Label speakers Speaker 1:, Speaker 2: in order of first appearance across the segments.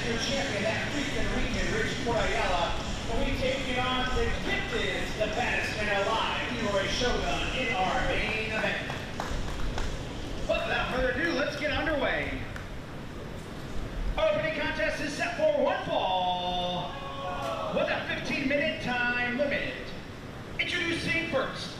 Speaker 1: your champion, that Ayala. And we take it on the gifted, the baddest man alive, Leeroy Shogun, in our main event. But without further ado, let's get underway. Opening contest is set for one fall with a 15-minute time limit. Introducing first.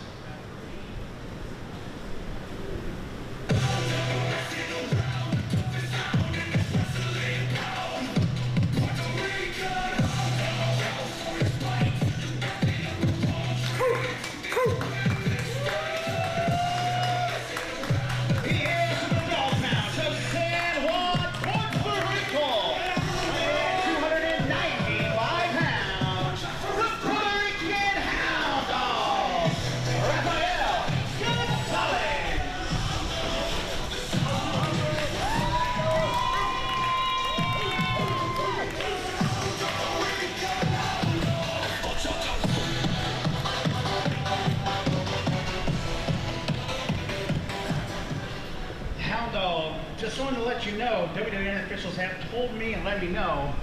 Speaker 1: Just wanted to let you know, WWN officials have told me and let me know,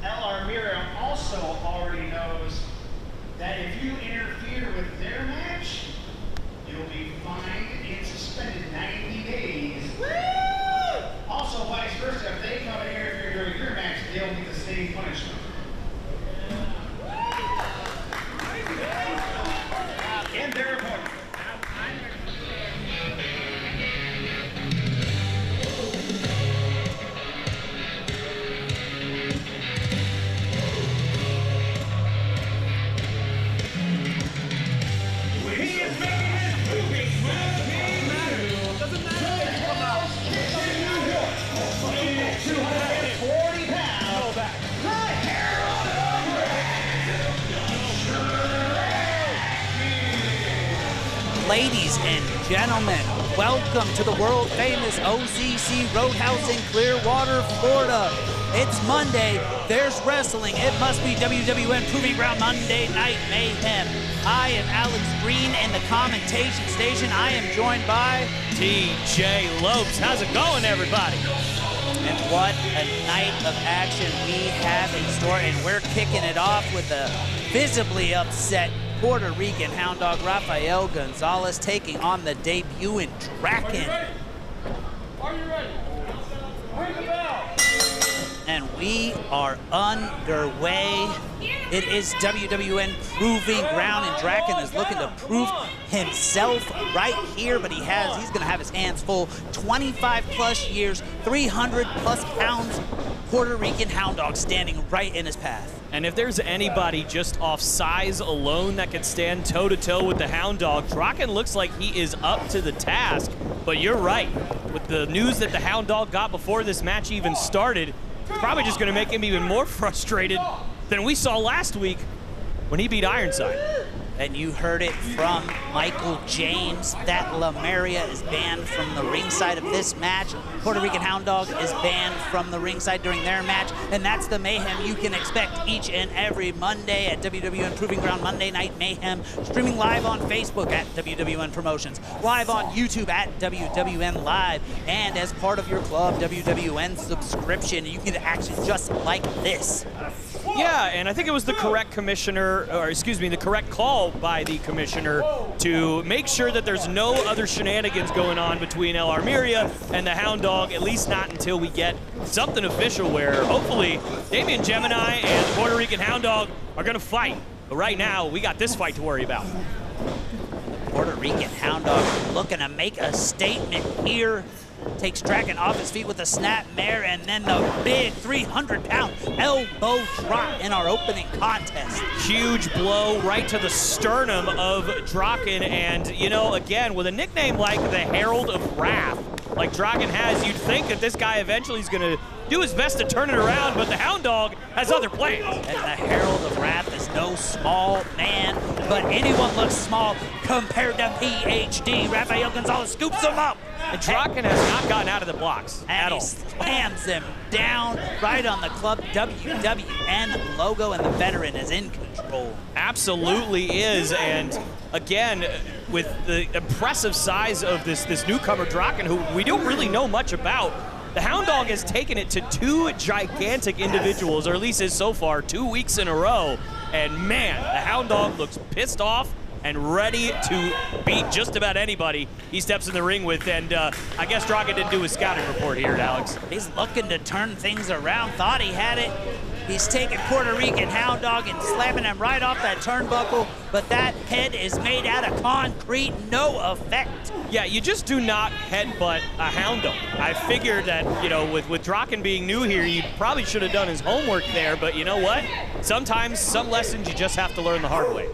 Speaker 1: LR Miriam also already knows that if you interfere with their match, you'll be fined and suspended 90 days. Woo! Also, vice versa, if they come and interfere during your match, they'll get the same punishment. And their opponent.
Speaker 2: Ladies and gentlemen, welcome to the world famous OCC Road House in Clearwater, Florida. It's Monday, there's wrestling. It must be WWN Proving Ground Monday Night Mayhem. I am Alex Green in the commentation station. I am joined by
Speaker 3: TJ Lopes. How's it going, everybody?
Speaker 2: And what a night of action we have in store, and we're kicking it off with a visibly upset Puertorican Hound Dog Rafael Gonzalez taking on the debuting Draken.
Speaker 4: Are you ready? Ring the bell.
Speaker 2: And we are underway. It is WWN Proving Ground, and Draken is looking to prove himself right here, but he's gonna have his hands full. 25 plus years, 300 plus pounds, Puertorican Hound Dog standing right in his path.
Speaker 3: And if there's anybody just off size alone that could stand toe-to-toe with the Hound Dog, Draken looks like he is up to the task. But you're right, with the news that the Hound Dog got before this match even started, it's probably just gonna make him even more frustrated than we saw last week when he beat Ironside.
Speaker 2: And you heard it from Michael James that La Maria is banned from the ringside of this match. Puertorican Hound Dog is banned from the ringside during their match, and that's the mayhem you can expect each and every Monday at WWN Proving Ground Monday Night Mayhem, streaming live on Facebook at WWN Promotions, live on YouTube at WWN Live, and as part of your club WWN Subscription, you get action just like this.
Speaker 3: Yeah, and I think it was the correct commissioner, or excuse me, the correct call by the commissioner to make sure that there's no other shenanigans going on between El Armeria and the Hound Dog, at least not until we get something official where hopefully Damian Gemini and the Puertorican Hound Dog are gonna fight. But right now, we got this fight to worry about.
Speaker 2: Puertorican Hound Dog looking to make a statement here. Takes Draken off his feet with a snap mare, and then the big 300-pound elbow drop in our opening contest.
Speaker 3: Huge blow right to the sternum of Draken, and you know, again, with a nickname like the Herald of Wrath, like Draken has, you'd think that this guy eventually is gonna do his best to turn it around, but the Hound Dog has other plans.
Speaker 2: And the Herald of Wrath is no small man, but anyone looks small compared to PhD. Rafael Gonzalez scoops him up.
Speaker 3: And Draken has not gotten out of the blocks at all.
Speaker 2: He slams him down right on the Club WWN logo, and the veteran is in control.
Speaker 3: Absolutely is, and again, with the impressive size of this newcomer Draken, who we don't really know much about, the Hound Dog has taken it to 2 gigantic individuals, or at least is so far, 2 weeks in a row. And man, the Hound Dog looks pissed off and ready to beat just about anybody he steps in the ring with. And I guess Draken didn't do his scouting report here, Alex.
Speaker 2: He's looking to turn things around, thought he had it. He's taking Puertorican Hound Dog and slamming him right off that turnbuckle, but that head is made out of concrete, no effect.
Speaker 3: Yeah, you just do not headbutt a Hound Dog. I figured that, you know, with Draken being new here, you probably should have done his homework there, but you know what? Sometimes some lessons you just have to learn the hard way.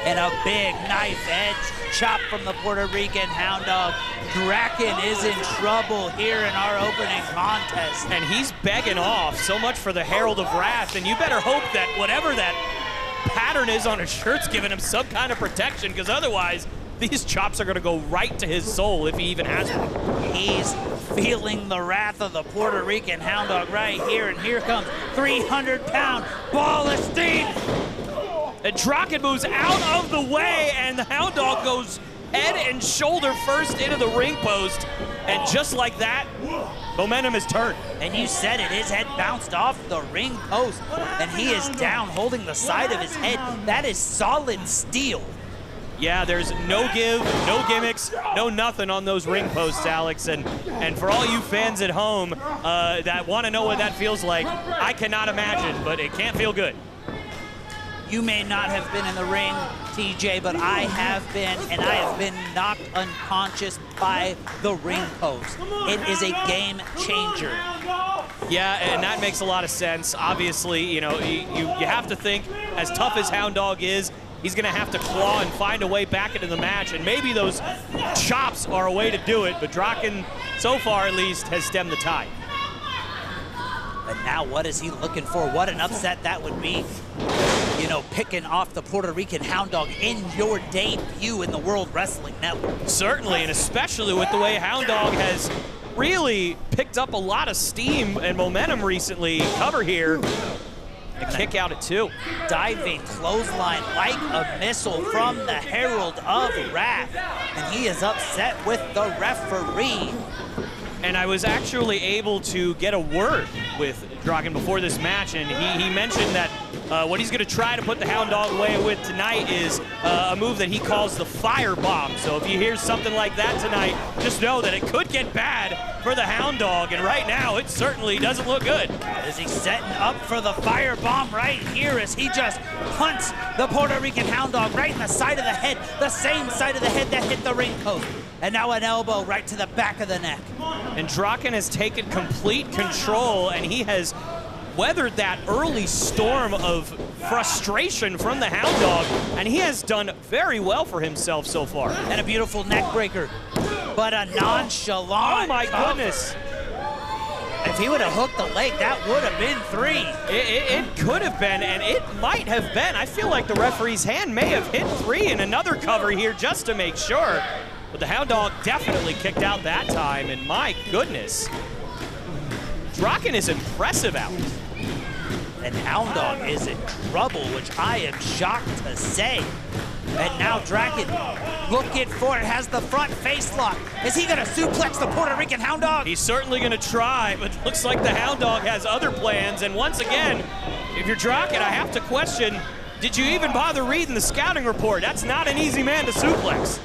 Speaker 2: And a big knife edge chop from the Puertorican Hound Dog. Draken is in trouble here in our opening contest.
Speaker 3: And he's begging off so much for the Herald of Wrath, and you better hope that whatever that pattern is on his shirt's giving him some kind of protection, because otherwise these chops are going to go right to his soul if he even has one.
Speaker 2: He's feeling the wrath of the Puertorican Hound Dog right here, and here comes 300-pound Ball of Steam.
Speaker 3: And Draken moves out of the way, and the Hound Dog goes head and shoulder first into the ring post. And just like that, momentum is turned.
Speaker 2: And you said it, his head bounced off the ring post, and he is down holding the side of his head. That is solid steel.
Speaker 3: Yeah, there's no give, no gimmicks, no nothing on those ring posts, Alex. And for all you fans at home that want to know what that feels like, I cannot imagine, but it can't feel good.
Speaker 2: You may not have been in the ring, TJ, but I have been, and I have been knocked unconscious by the ring post. It is a game changer.
Speaker 3: Yeah, and that makes a lot of sense. Obviously, you know, you have to think, as tough as Hound Dog is, he's going to have to claw and find a way back into the match, and maybe those chops are a way to do it, but Draken, so far at least, has stemmed the tide.
Speaker 2: And now what is he looking for? What an upset that would be. You know, picking off the Puertorican Hound Dog in your debut in the World Wrestling Network.
Speaker 3: Certainly, and especially with the way Hound Dog has really picked up a lot of steam and momentum recently. Cover here, a kick out at 2.
Speaker 2: Diving clothesline like a missile from the Herald of Wrath. And he is upset with the referee.
Speaker 3: And I was actually able to get a word with Draken before this match, and he mentioned that what he's going to try to put the Hound Dog away with tonight is a move that he calls the fire bomb. So if you hear something like that tonight, just know that it could get bad for the Hound Dog, and right now it certainly doesn't look good.
Speaker 2: Is he setting up for the fire bomb right here as he just punts the Puertorican Hound Dog right in the side of the head, the same side of the head that hit the ring post. And now an elbow right to the back of the neck.
Speaker 3: And Draken has taken complete control, and he has weathered that early storm of frustration from the Hound Dog, and he has done very well for himself so far.
Speaker 2: And a beautiful neck breaker, but a nonchalant
Speaker 3: Oh my
Speaker 2: cover.
Speaker 3: goodness.
Speaker 2: If he would have hooked the leg, that would have been 3.
Speaker 3: It could have been, and it might have been. I feel like the referee's hand may have hit 3 in another cover here just to make sure. But the Hound Dog definitely kicked out that time, and my goodness. Draken is impressive out.
Speaker 2: And Hound Dog is in trouble, which I am shocked to say. And now Draken looking for it, has the front face lock. Is he gonna suplex the Puertorican Hound Dog?
Speaker 3: He's certainly gonna try, but looks like the Hound Dog has other plans. And once again, if you're Draken, I have to question, did you even bother reading the scouting report? That's not an easy man to suplex.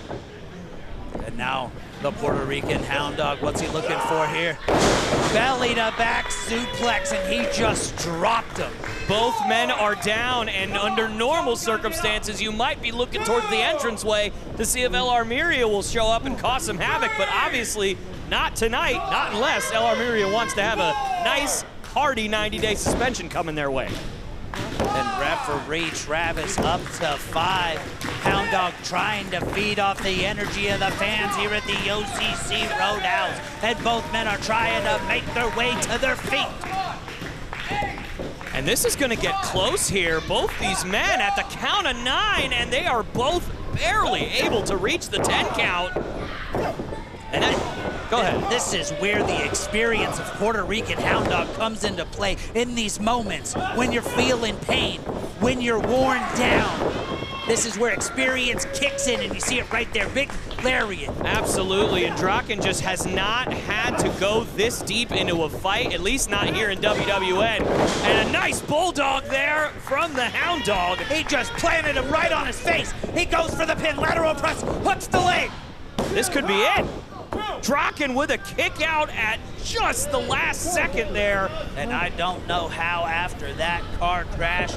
Speaker 2: And now the Puertorican Hound Dog, what's he looking for here? Belly to back suplex, and he just dropped him.
Speaker 3: Both men are down, and under normal circumstances, you might be looking towards the entranceway to see if LR Miria will show up and cause some havoc, but obviously not tonight, not unless LR Miria wants to have a nice, hearty 90-day suspension coming their way.
Speaker 2: And referee Travis up to 5. Hound Dog trying to feed off the energy of the fans here at the OCC Road House. And both men are trying to make their way to their feet.
Speaker 3: And this is gonna get close here. Both these men at the count of 9, and they are both barely able to reach the 10 count. And go ahead.
Speaker 2: This is where the experience of Puertorican Hound Dog comes into play, in these moments when you're feeling pain, when you're worn down. This is where experience kicks in, and you see it right there, big lariat.
Speaker 3: Absolutely, and Draken just has not had to go this deep into a fight, at least not here in WWN. And a nice bulldog there from the Hound Dog.
Speaker 2: He just planted him right on his face. He goes for the pin, lateral press, hooks the leg.
Speaker 3: This could be it. Draken with a kick out at just the last second there.
Speaker 2: And I don't know how after that car crash.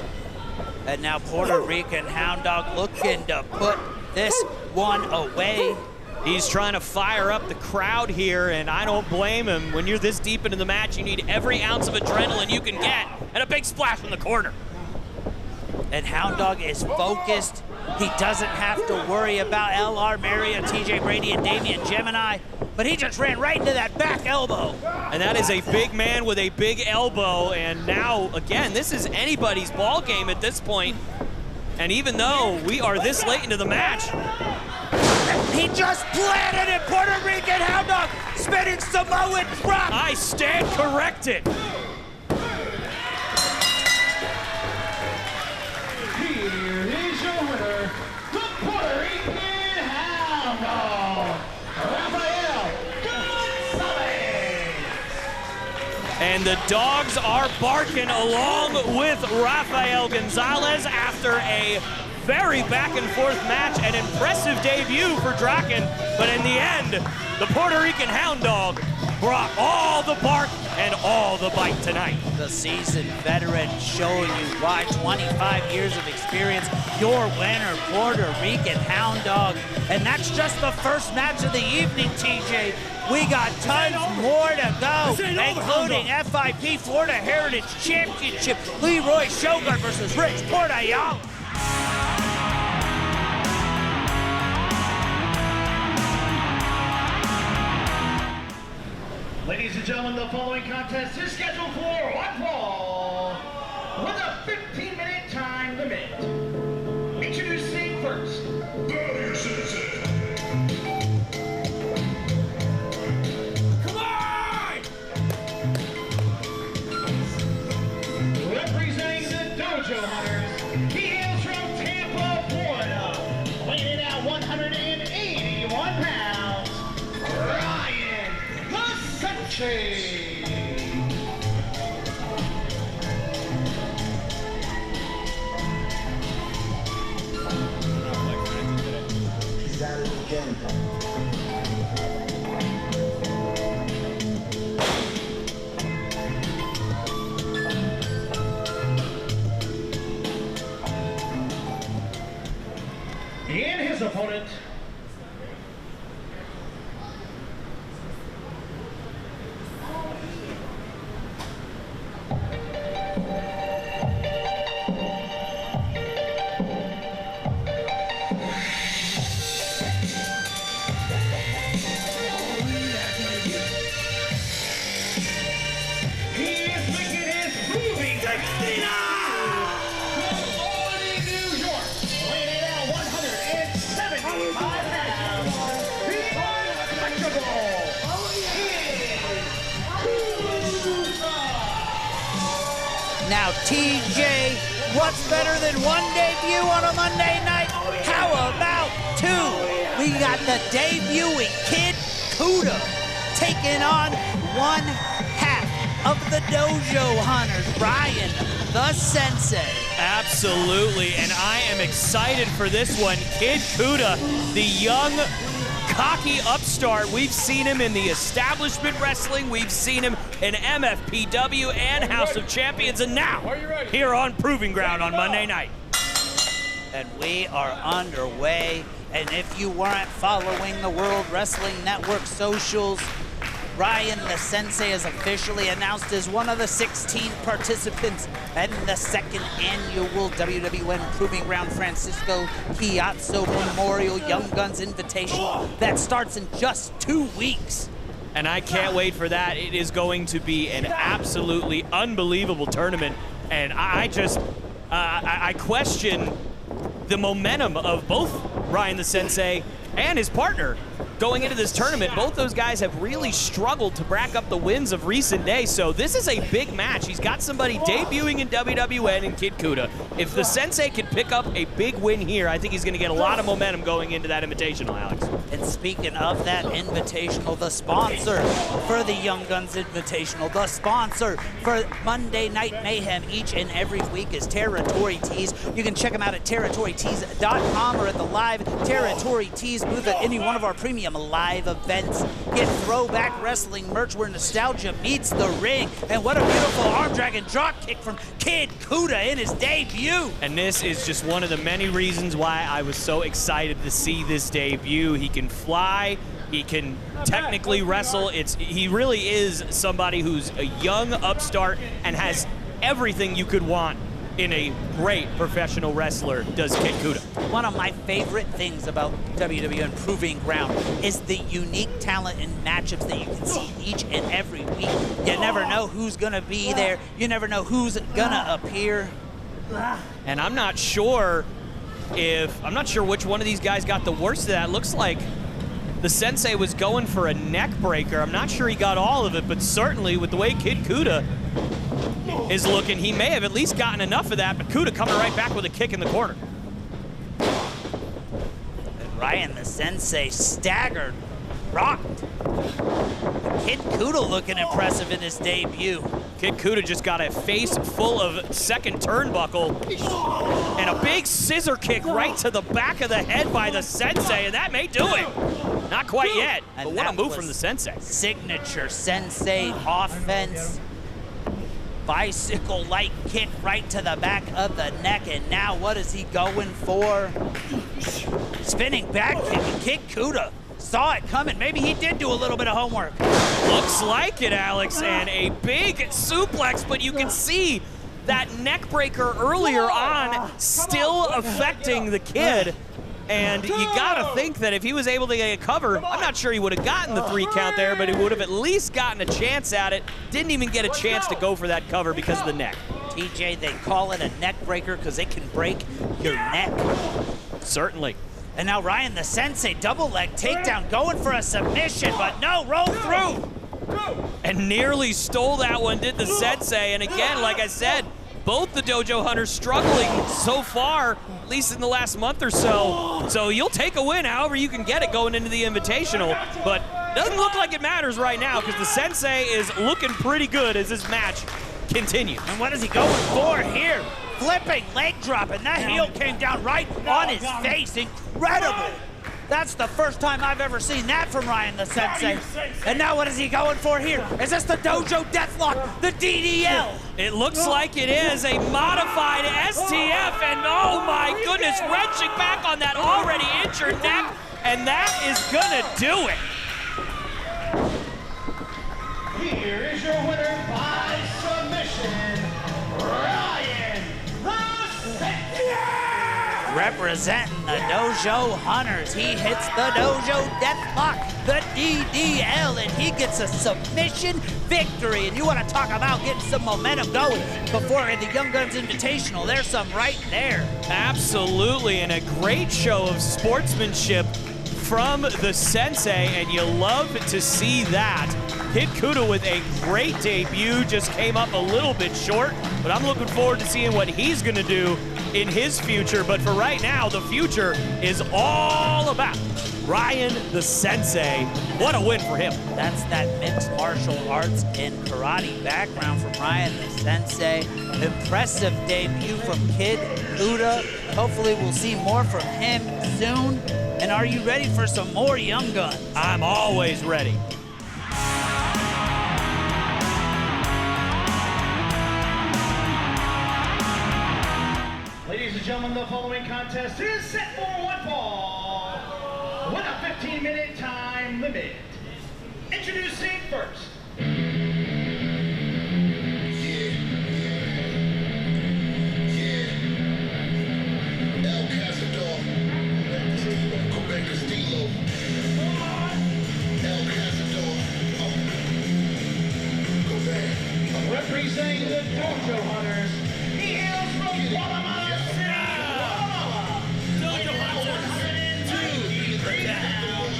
Speaker 2: And now Puerto Rican Hound Dog looking to put this one away.
Speaker 3: He's trying to fire up the crowd here, and I don't blame him. When you're this deep into the match, you need every ounce of adrenaline you can get, and a big splash from the corner.
Speaker 2: And Hound Dog is focused. He doesn't have to worry about LR, Mario, TJ Brady, and Damian Gemini, but he just ran right into that back elbow.
Speaker 3: And that is a big man with a big elbow, and now, again, this is anybody's ball game at this point. And even though we are this late into the match,
Speaker 2: he just planted it, Puerto Rican Hound Dog, spinning Samoan drop.
Speaker 3: I stand corrected.
Speaker 1: Here is your winner, the Puerto Rican Hound Dog, Rafael Gonzalez.
Speaker 3: And the dogs are barking along with Rafael Gonzalez after a very back-and-forth match, an impressive debut for Draken, but in the end, the Puerto Rican Hound Dog brought all the bark and all the bite tonight.
Speaker 2: The seasoned veteran showing you why 25 years of experience, your winner, Puerto Rican Hound Dog. And that's just the first match of the evening, TJ. We got tons more to go, including FIP Florida Heritage Championship, Leeroy Shogun versus Rich Port Ayala.
Speaker 1: Ladies and gentlemen, the following contest is scheduled for one fall with a 15-minute time limit. Introducing first, the Sensei. Come on! Representing the Dojo Hunters, he hails from Tampa, Florida, weighing in at 181 pounds, Ryan the Sensei. And his opponent,
Speaker 2: Now, TJ, what's better than one debut on a Monday night? How about two? We got the debuting kid, Cuda, taking on one half of the Dojo Hunters, Ryan the Sensei.
Speaker 3: Absolutely, and I am excited for this one. Kid Cuda, the young, cocky upstart. We've seen him in the establishment wrestling. We've seen him in MFPW and House of Champions, and now here on Proving Ground on Monday night.
Speaker 2: And we are underway. And if you weren't following the World Wrestling Network socials, Ryan the Sensei is officially announced as one of the 16 participants in the second annual WWN Proving Ground Francisco Chiazzo Memorial Young Guns Invitational that starts in just 2 weeks.
Speaker 3: And I can't wait for that. It is going to be an absolutely unbelievable tournament. And I just, I question the momentum of both Ryan the Sensei and his partner. going into this tournament, both those guys have really struggled to rack up the wins of recent days, so this is a big match. He's got somebody debuting in WWN in Kid Kuda. If the Sensei can pick up a big win here, I think he's going to get a lot of momentum going into that Invitational, Alex.
Speaker 2: And speaking of that Invitational, the sponsor for the Young Guns Invitational, the sponsor for Monday Night Mayhem each and every week is Territory Tees. You can check them out at territorytees.com or at the live Territory Tees booth at any one of our premium live events. Get throwback wrestling merch where nostalgia meets the ring. And what a beautiful arm drag and drop kick from Kid Kuda in his debut.
Speaker 3: And this is just one of the many reasons why I was so excited to see this debut. He can fly, he can technically wrestle. He really is somebody who's a young upstart and has everything you could want in a great professional wrestler, does Kid Kuda.
Speaker 2: One of my favorite things about WWN Proving Ground is the unique talent and matchups that you can see each and every week. You never know who's gonna be there. You never know who's gonna appear.
Speaker 3: And I'm not sure which one of these guys got the worst of that. Looks like the Sensei was going for a neck breaker. I'm not sure he got all of it, but certainly with the way Kid Kuda is looking, he may have at least gotten enough of that, but Kuda coming right back with a kick in the corner.
Speaker 2: And Ryan the Sensei staggered, rocked. Kid Kuda looking impressive in his debut.
Speaker 3: Kid Kuda just got a face full of second turnbuckle and a big scissor kick right to the back of the head by the Sensei, and that may do it. Not quite yet, but what a move from the Sensei.
Speaker 2: Signature Sensei offense. Bicycle-like kick right to the back of the neck, and now what is he going for? Spinning back kick, and Kid Kuda saw it coming. Maybe he did do a little bit of homework.
Speaker 3: Looks like it, Alex, and a big suplex, but you can see that neck breaker earlier on still affecting the kid. And you gotta think that if he was able to get a cover, I'm not sure he would have gotten the 3 count there, but he would have at least gotten a chance at it. Didn't even get a chance to go for that cover because of the neck.
Speaker 2: TJ, they call it a neck breaker because it can break your neck.
Speaker 3: Certainly.
Speaker 2: And now Ryan the Sensei, double leg takedown, going for a submission, but no, roll through.
Speaker 3: And nearly stole that one, did the Sensei. And again, like I said, both the Dojo Hunters struggling so far, at least in the last month or so. So you'll take a win however you can get it going into the Invitational, but doesn't look like it matters right now because the Sensei is looking pretty good as this match continues.
Speaker 2: And what is he going for here? Flipping leg drop, and that heel came down right on his face. Incredible. That's the first time I've ever seen that from Ryan the Sensei. And now what is he going for here? Is this the Dojo Deathlock, the DDL?
Speaker 3: It looks like it is a modified STF, and oh my goodness, wrenching back on that already injured neck, and that is gonna do it.
Speaker 1: Here is your winner by submission, Ryan the Sensei.
Speaker 2: Representing the Dojo Hunters, he hits the Dojo Deathlock, the DDL, and he gets a submission victory. And you want to talk about getting some momentum going before in the Young Guns Invitational. There's some right there.
Speaker 3: Absolutely, and a great show of sportsmanship from the Sensei, and you love to see that. Kid Kuda with a great debut, just came up a little bit short, but I'm looking forward to seeing what he's gonna do in his future. But for right now, the future is all about Ryan the Sensei. What a win for him.
Speaker 2: That's that mixed martial arts and karate background from Ryan the Sensei. Impressive debut from Kid Kuda. Hopefully we'll see more from him soon. And are you ready for some more Young Guns?
Speaker 3: I'm always ready.
Speaker 1: Ladies and gentlemen, the following contest is set for one fall with a 15-minute time limit. Introducing first. Representing the Dojo Hunters, he hails from Guatemala City, Guatemala. Dojo Hunters 102, 3 pounds,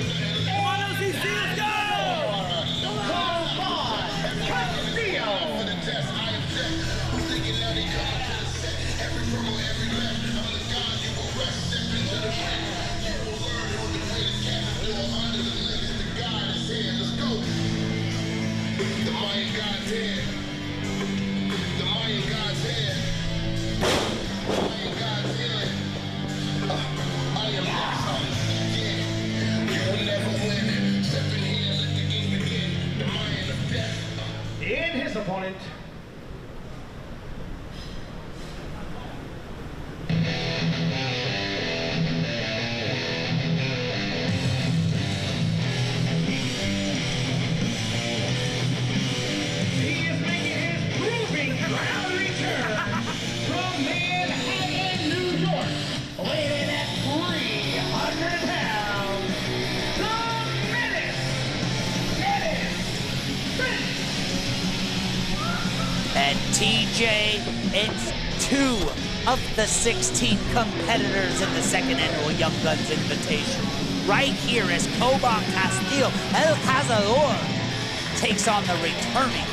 Speaker 2: And TJ, it's 2 of the 16 competitors in the second annual Young Guns Invitation. Right here as Coban Castillo, El Cazador, takes on the returning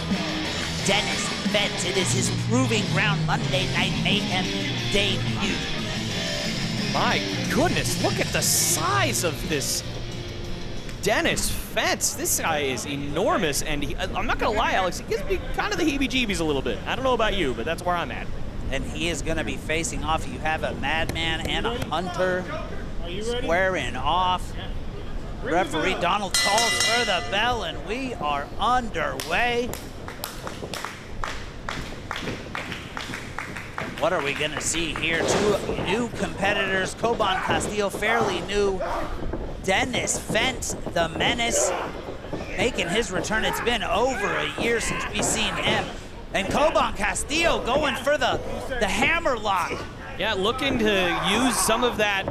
Speaker 2: Dennis Fense. It is his Proving Ground Monday Night Mayhem debut.
Speaker 3: My goodness, look at the size of this Dennis Fense. This guy is enormous, and I'm not gonna lie, Alex, he gives me kind of the heebie-jeebies a little bit. I don't know about you, but that's where I'm at.
Speaker 2: And he is gonna be facing off. You have a Madman and a Hunter squaring off. Referee Donald calls for the bell, and we are underway. What are we gonna see here? 2 new competitors. Coban Castillo, fairly new. Dennis Fense, the Menace, making his return. It's been over a year since we've seen him. And Coban Castillo going for the hammer lock.
Speaker 3: Yeah, looking to use some of that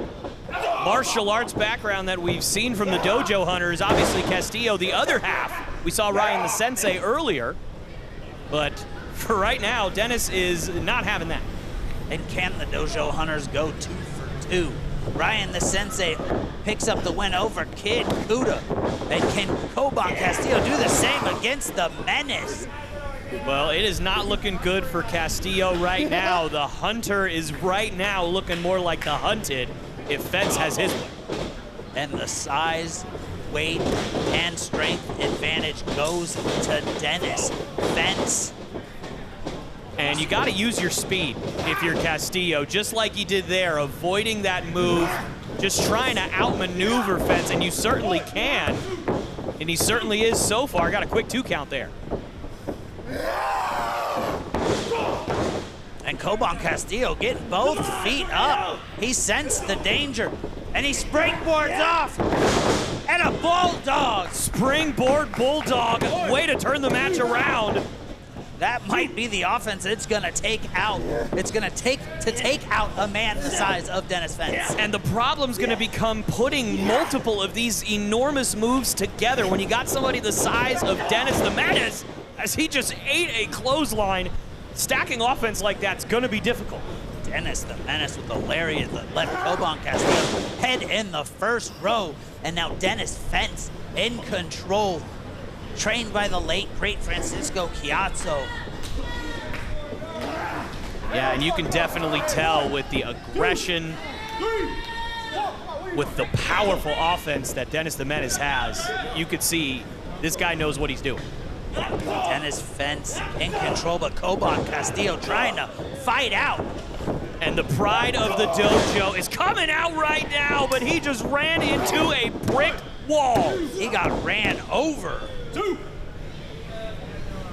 Speaker 3: martial arts background that we've seen from the Dojo Hunters. Obviously Castillo, the other half. We saw Ryan the Sensei earlier, but for right now, Dennis is not having that.
Speaker 2: And can the Dojo Hunters go 2 for 2? Ryan the Sensei picks up the win over Kid Cuda. And can Coban Castillo do the same against the Menace?
Speaker 3: Well, it is not looking good for Castillo right now. The Hunter is right now looking more like the hunted if Fense has his way.
Speaker 2: And the size, weight, and strength advantage goes to Dennis Fense.
Speaker 3: And you got to use your speed if you're Castillo, just like he did there, avoiding that move, just trying to outmaneuver Fense, and you certainly can. And he certainly is so far. Got a quick 2 count there.
Speaker 2: And Coban Castillo getting both feet up. He sensed the danger, and he springboards off. And a bulldog.
Speaker 3: Springboard bulldog, way to turn the match around.
Speaker 2: That might be the offense it's gonna take out. It's gonna take out a man the size of Dennis Fense.
Speaker 3: And the problem's gonna become putting multiple of these enormous moves together. When you got somebody the size of Dennis the Menace, as he just ate a clothesline, stacking offense like that's gonna be difficult.
Speaker 2: Dennis the Menace with the lariat that left Coban Castillo head in the first row. And now Dennis Fense in control. Trained by the late, great Francisco Chiazzo.
Speaker 3: Yeah, and you can definitely tell with the aggression, with the powerful offense that Dennis the Menace has, you could see this guy knows what he's doing.
Speaker 2: Dennis Fense in control, but Coban Castillo trying to fight out.
Speaker 3: And the pride of the dojo is coming out right now, but he just ran into a brick wall.
Speaker 2: He got ran over.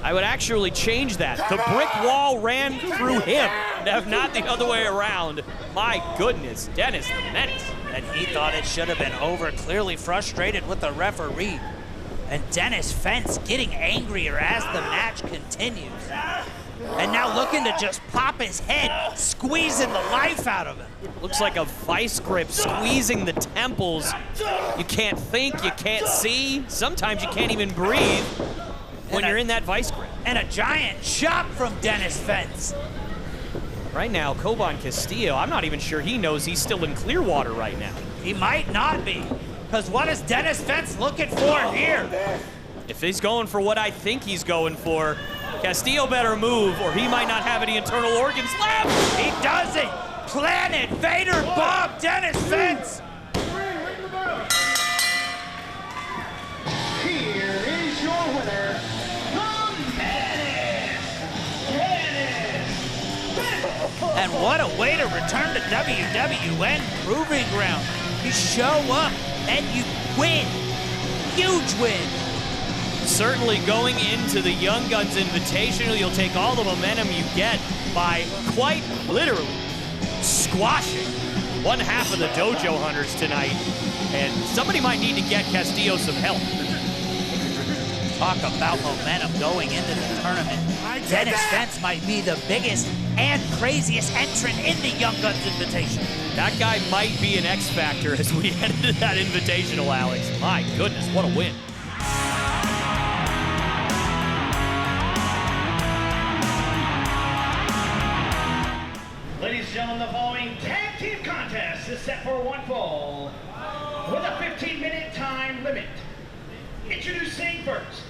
Speaker 3: I would actually change that. The brick wall ran through him, not the other way around. My goodness, Dennis the Menace.
Speaker 2: And he thought it should have been over, clearly frustrated with the referee. And Dennis Fense getting angrier as the match continues. And now looking to just pop his head, squeezing the life out of him.
Speaker 3: Looks like a vice grip squeezing the temples. You can't think, you can't see. Sometimes you can't even breathe when you're in that vice grip.
Speaker 2: And a giant chop from Dennis Fense.
Speaker 3: Right now, Coban Castillo, I'm not even sure he knows he's still in Clearwater right now.
Speaker 2: He might not be, because what is Dennis Fense looking for here?
Speaker 3: If he's going for what I think he's going for, Castillo better move or he might not have any internal organs left.
Speaker 2: He doesn't. Planet Vader Bomb Dennis Fense.
Speaker 1: Here is your winner, the Menace,
Speaker 2: And what a way to return to WWN Proving Ground. You show up and you win. Huge win.
Speaker 3: Certainly going into the Young Guns Invitational, you'll take all the momentum you get by quite literally squashing one half of the Dojo Hunters tonight. And somebody might need to get Castillo some help.
Speaker 2: Talk about momentum going into the tournament. Dennis Fense might be the biggest and craziest entrant in the Young Guns Invitation.
Speaker 3: That guy might be an X Factor as we head into that Invitational, Alex. My goodness, what a win.
Speaker 1: Ladies and gentlemen, the following tag team contest is set for one fall with a 15-minute time limit. Introducing first.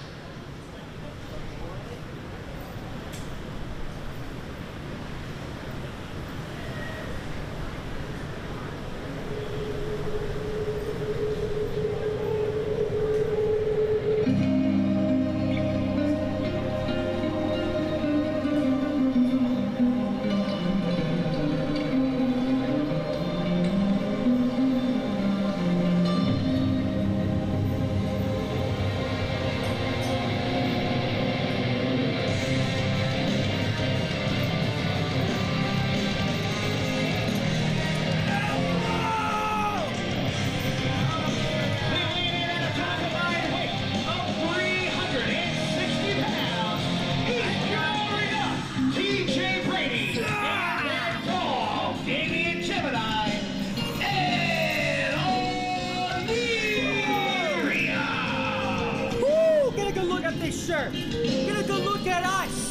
Speaker 5: Get a good look at us!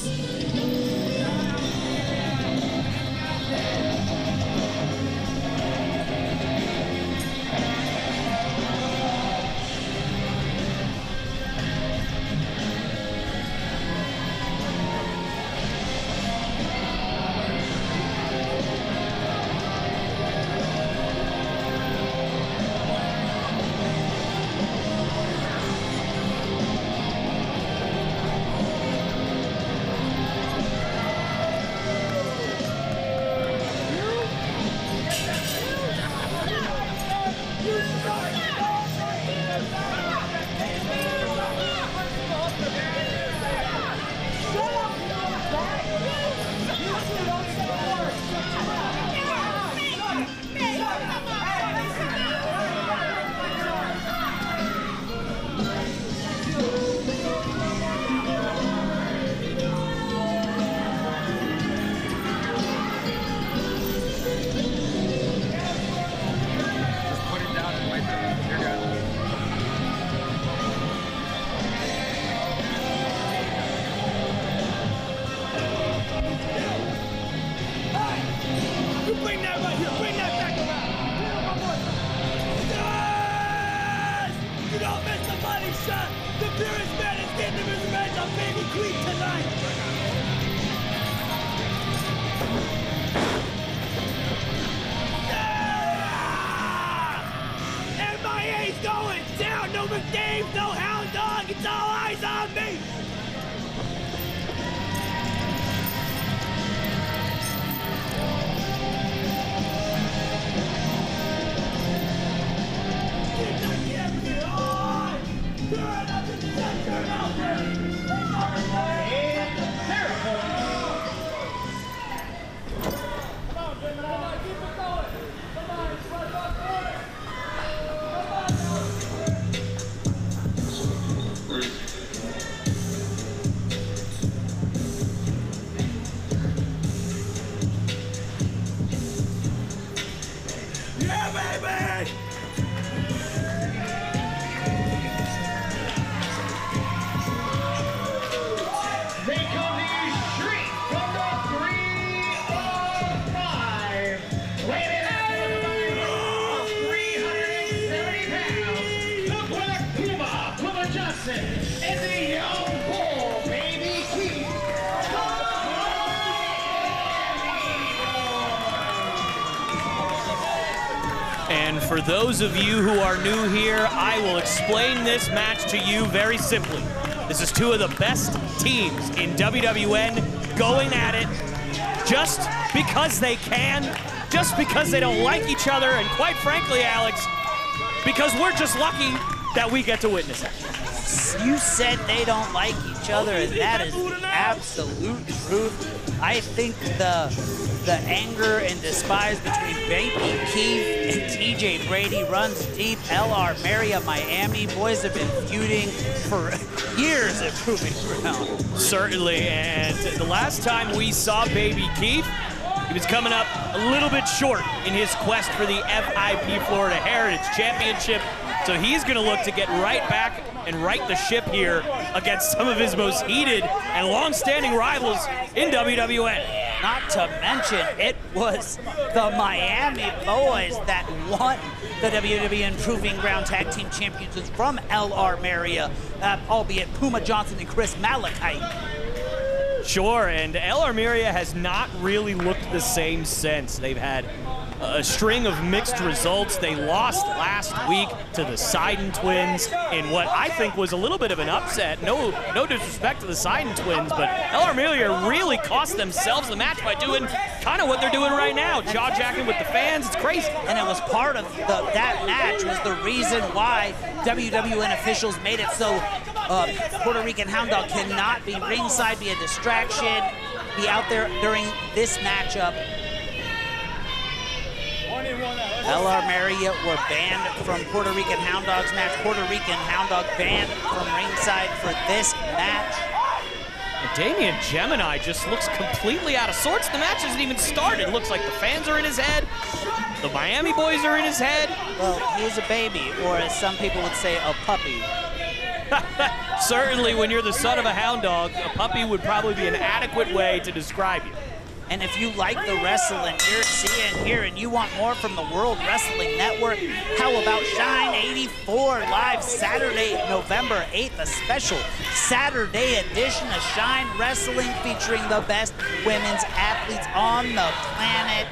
Speaker 6: going down. No McDave, no Hound Dog. It's all eyes on me.
Speaker 3: And for those of you who are new here, I will explain this match to you very simply. This is two of the best teams in WWN going at it just because they can, just because they don't like each other, and quite frankly, Alex, because we're just lucky that we get to witness it.
Speaker 2: You said they don't like each other, and that is the absolute truth. I think the anger and despise between Baby Keith and TJ Brady runs deep. LR Maria Miami boys have been feuding for years at Proving Ground.
Speaker 3: Certainly, and the last time we saw Baby Keith, he was coming up a little bit short in his quest for the FIP Florida Heritage Championship. So he's gonna look to get right back and right the ship here against some of his most heated and long-standing rivals in WWN.
Speaker 2: Not to mention, it was the Miami Boyz that won the WWN Proving Ground Tag Team Championships from LR Maria, albeit Puma Johnson and Chris Malachite.
Speaker 3: Sure, and LR Maria has not really looked the same since. They've had a string of mixed results. They lost last week to the Seiden twins in what I think was a little bit of an upset. No disrespect to the Seiden twins, but LR Maria really cost themselves the match by doing kind of what they're doing right now, jaw-jacking with the fans. It's crazy.
Speaker 2: And it was part of that match was the reason why WWN officials made it so Puerto Rican Hound Dog cannot be ringside, be a distraction, be out there during this matchup. LR Maria were banned from Puerto Rican Hound Dog's match. Puerto Rican Hound Dog banned from ringside for this match.
Speaker 3: And Damian Gemini just looks completely out of sorts. The match hasn't even started. Looks like the fans are in his head. The Miami Boyz are in his head.
Speaker 2: Well, he's a baby, or as some people would say, a puppy.
Speaker 3: Certainly when you're the son of a hound dog, a puppy would probably be an adequate way to describe you.
Speaker 2: And if you like the wrestling you're seeing here and you want more from the World Wrestling Network, how about Shine 84 live Saturday, November 8th, a special Saturday edition of Shine Wrestling featuring the best women's athletes on the planet.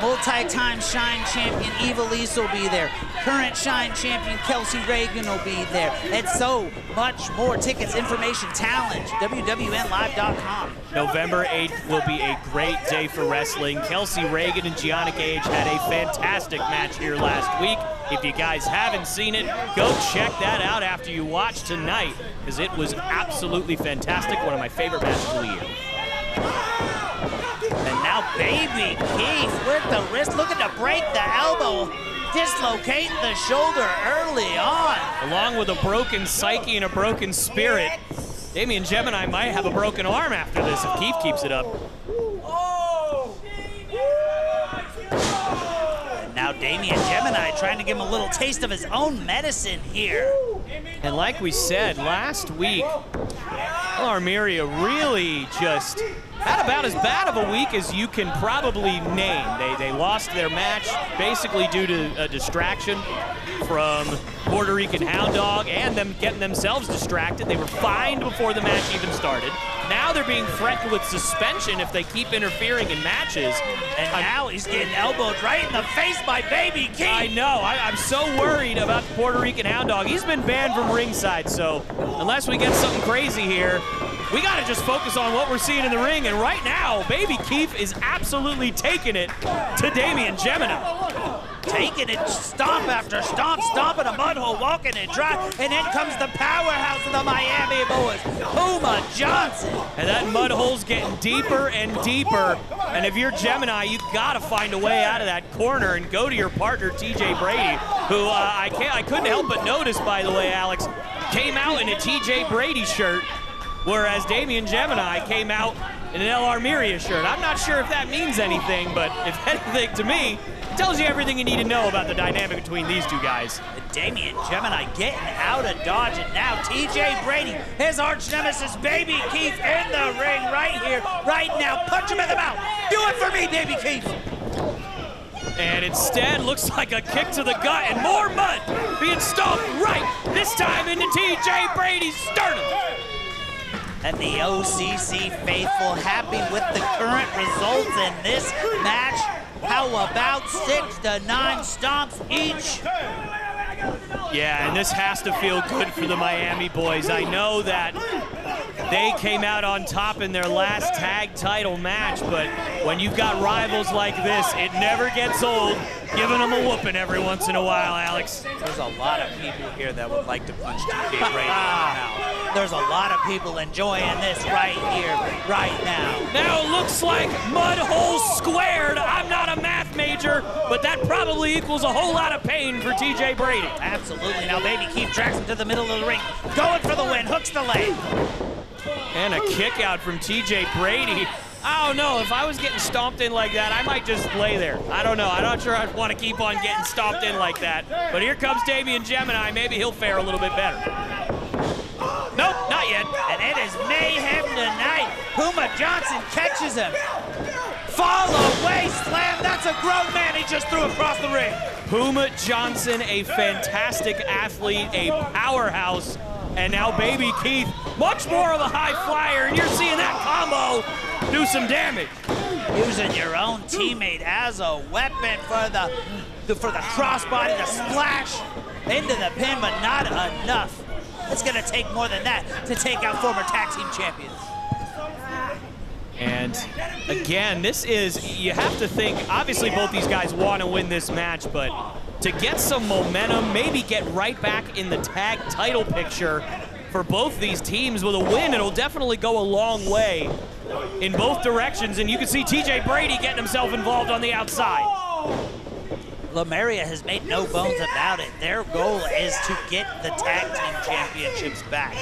Speaker 2: Multi-time Shine champion Eva Lise will be there. Current Shine champion Kelsey Reagan will be there. And so much more. Tickets, information, talent, wwnlive.com.
Speaker 3: November 8th will be a great day for wrestling. Kelsey Reagan and Gianna Gage had a fantastic match here last week. If you guys haven't seen it, go check that out after you watch tonight, because it was absolutely fantastic. One of my favorite matches of the year.
Speaker 2: And now Baby Keith with the wrist, looking to break the elbow, dislocating the shoulder early on.
Speaker 3: Along with a broken psyche and a broken spirit, Damian Gemini might have a broken arm after this if Keith keeps it up.
Speaker 2: And now Damian Gemini trying to give him a little taste of his own medicine here.
Speaker 3: And like we said last week, LR Maria really just had about as bad of a week as you can probably name. They lost their match basically due to a distraction from Puerto Rican Hound Dog and them getting themselves distracted. They were fined before the match even started. Now they're being threatened with suspension if they keep interfering in matches.
Speaker 2: And now he's getting elbowed right in the face by Baby Keith.
Speaker 3: I know. I'm so worried about the Puerto Rican Hound Dog. He's been banned from ringside, so unless we get something crazy here, we got to just focus on what we're seeing in the ring. And right now, Baby Keith is absolutely taking it to Damian Gemini.
Speaker 2: Taking it stomp after stomp, stomping a mud hole, walking it dry, and in comes the powerhouse of the Miami Boyz, Puma Johnson.
Speaker 3: And that mud hole's getting deeper and deeper. And if you're Gemini, you've got to find a way out of that corner and go to your partner, TJ Brady, who I couldn't help but notice, by the way, Alex, came out in a TJ Brady shirt, whereas Damian Gemini came out in an LR Maria shirt. I'm not sure if that means anything, but if anything to me, it tells you everything you need to know about the dynamic between these two guys.
Speaker 2: Damian Gemini getting out of dodge, and now TJ Brady, his arch nemesis, Baby Keith, in the ring right here, right now. Punch him in the mouth. Do it for me, Baby Keith.
Speaker 3: And instead, looks like a kick to the gut and more mud being stomped right this time into TJ Brady's sternum.
Speaker 2: And the OCC faithful happy with the current results in this match. How about 6 to 9 stomps each?
Speaker 3: Yeah, and this has to feel good for the Miami Boyz. I know that they came out on top in their last tag title match, but when you've got rivals like this, it never gets old giving them a whooping every once in a while, Alex.
Speaker 2: There's a lot of people here that would like to punch TJ Brady now. There's a lot of people enjoying this right here, right now.
Speaker 3: Now it looks like mud hole squared. I'm not a math major, but that probably equals a whole lot of pain for TJ Brady.
Speaker 2: Absolutely. Now Baby Keith tracks him to the middle of the ring, going for the win, hooks the leg.
Speaker 3: And a kick out from TJ Brady. I don't know, if I was getting stomped in like that, I might just lay there. I don't know, I'm not sure I'd want to keep on getting stomped in like that. But here comes Damian Gemini, maybe he'll fare a little bit better. Nope, not yet.
Speaker 2: And it is mayhem tonight. Puma Johnson catches him. Fall away slam. That's a grown man he just threw across the ring.
Speaker 3: Puma Johnson, a fantastic athlete, a powerhouse. And now Baby Keith, much more of a high flyer, and you're seeing that combo do some damage.
Speaker 2: Using your own teammate as a weapon for the crossbody, the splash into the pin, but not enough. It's gonna take more than that to take out former tag team champions.
Speaker 3: And again, this is, you have to think, obviously both these guys want to win this match, but to get some momentum, maybe get right back in the tag title picture for both these teams with a win, it'll definitely go a long way in both directions. And you can see TJ Brady getting himself involved on the outside.
Speaker 2: Lemeria has made no bones about it. Their goal is to get the tag team championships back.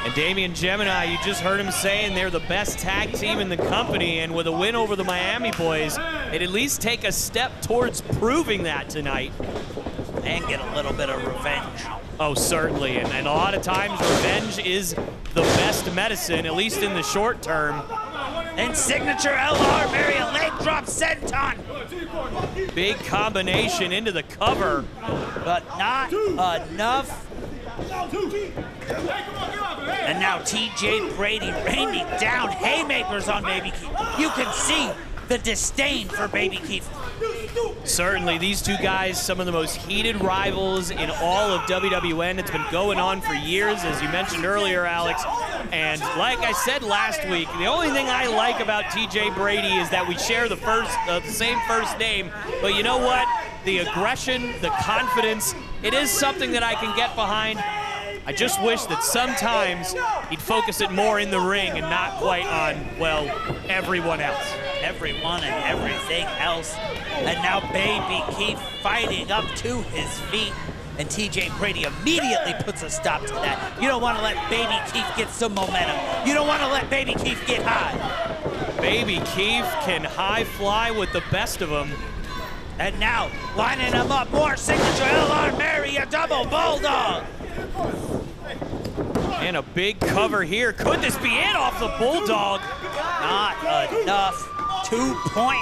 Speaker 3: And Damian Gemini, you just heard him saying they're the best tag team in the company, and with a win over the Miami Boys, it at least take a step towards proving that tonight.
Speaker 2: And get a little bit of revenge.
Speaker 3: Oh, certainly, and a lot of times revenge is the best medicine, at least in the short term.
Speaker 2: And signature LR Mary, a leg drop senton.
Speaker 3: Big combination into the cover.
Speaker 2: But not enough. And now TJ Brady raining down haymakers on Baby Keith. You can see the disdain for Baby Keith.
Speaker 3: Certainly, these two guys, some of the most heated rivals in all of WWN. It's been going on for years, as you mentioned earlier, Alex. And like I said last week, the only thing I like about TJ Brady is that we share the same first name. But you know what? The aggression, the confidence, it is something that I can get behind. I just wish that sometimes he'd focus it more in the ring and not quite on, well, everyone else.
Speaker 2: Everyone and everything else. And now Baby Keith fighting up to his feet. And TJ Brady immediately puts a stop to that. You don't want to let Baby Keith get some momentum. You don't want to let Baby Keith get high.
Speaker 3: Baby Keith can high fly with the best of them.
Speaker 2: And now, lining him up, more signature LR Mary, a double bulldog.
Speaker 3: And a big cover here. Could this be it off the bulldog?
Speaker 2: Not enough. 2.9.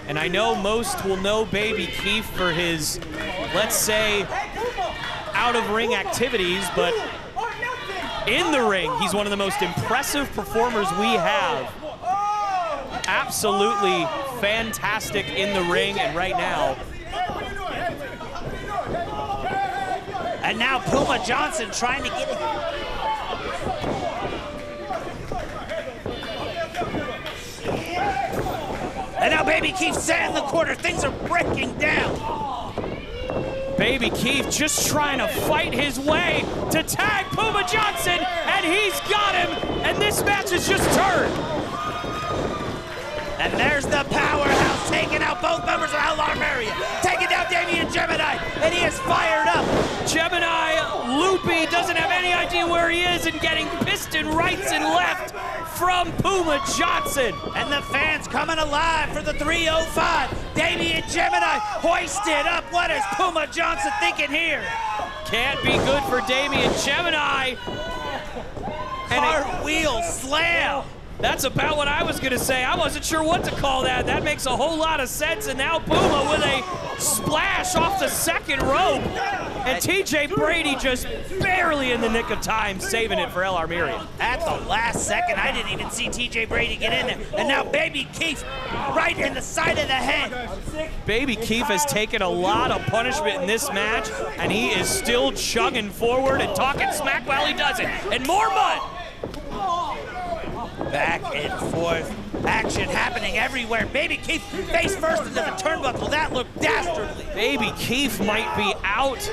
Speaker 3: And I know most will know Baby Keith for his, let's say, out-of-ring activities, but in the ring, he's one of the most impressive performers we have. Absolutely fantastic in the ring, and right now.
Speaker 2: And now Puma Johnson trying to get it. And now Baby Keith set in the corner. Things are breaking down.
Speaker 3: Baby Keith just trying to fight his way to tag Puma Johnson, and he's got him, and this match is just turned.
Speaker 2: And there's the powerhouse taking out both members of LR Maria, taking down Damian Gemini, and he is fired up.
Speaker 3: Gemini, loopy, doesn't have any idea where he is, and getting piston rights and left from Puma Johnson.
Speaker 2: And the fans coming alive for the 305. Damian Gemini hoisted up. What is Puma Johnson thinking here?
Speaker 3: Can't be good for Damian Gemini. And
Speaker 2: cartwheel slam.
Speaker 3: That's about what I was gonna say. I wasn't sure what to call that. That makes a whole lot of sense. And now Puma with a splash off the second rope. And TJ Brady just barely in the nick of time, saving it for LR Miriam.
Speaker 2: At the last second, I didn't even see TJ Brady get in there. And now Baby Keith right in the side of the head.
Speaker 3: Baby Keith has taken a lot of punishment in this match, and he is still chugging forward and talking smack while he does it. And more mud.
Speaker 2: Back and forth, action happening everywhere. Baby Keith face first into the turnbuckle. That looked dastardly.
Speaker 3: Baby Keith might be out.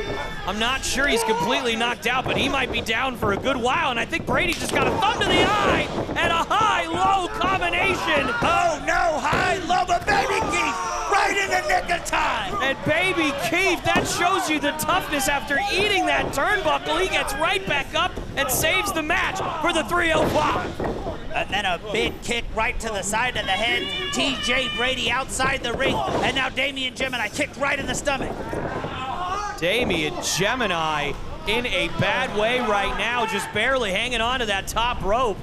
Speaker 3: I'm not sure he's completely knocked out, but he might be down for a good while. And I think Brady just got a thumb to the eye and a high-low combination.
Speaker 2: Oh no, high-low, but Baby Keith right in the nick of time.
Speaker 3: And Baby Keith, that shows you the toughness after eating that turnbuckle. He gets right back up and saves the match for the 305.
Speaker 2: And then a big kick right to the side of the head. TJ Brady outside the ring. And now Damian Gemini kicked right in the stomach.
Speaker 3: Damian Gemini in a bad way right now, just barely hanging on to that top rope.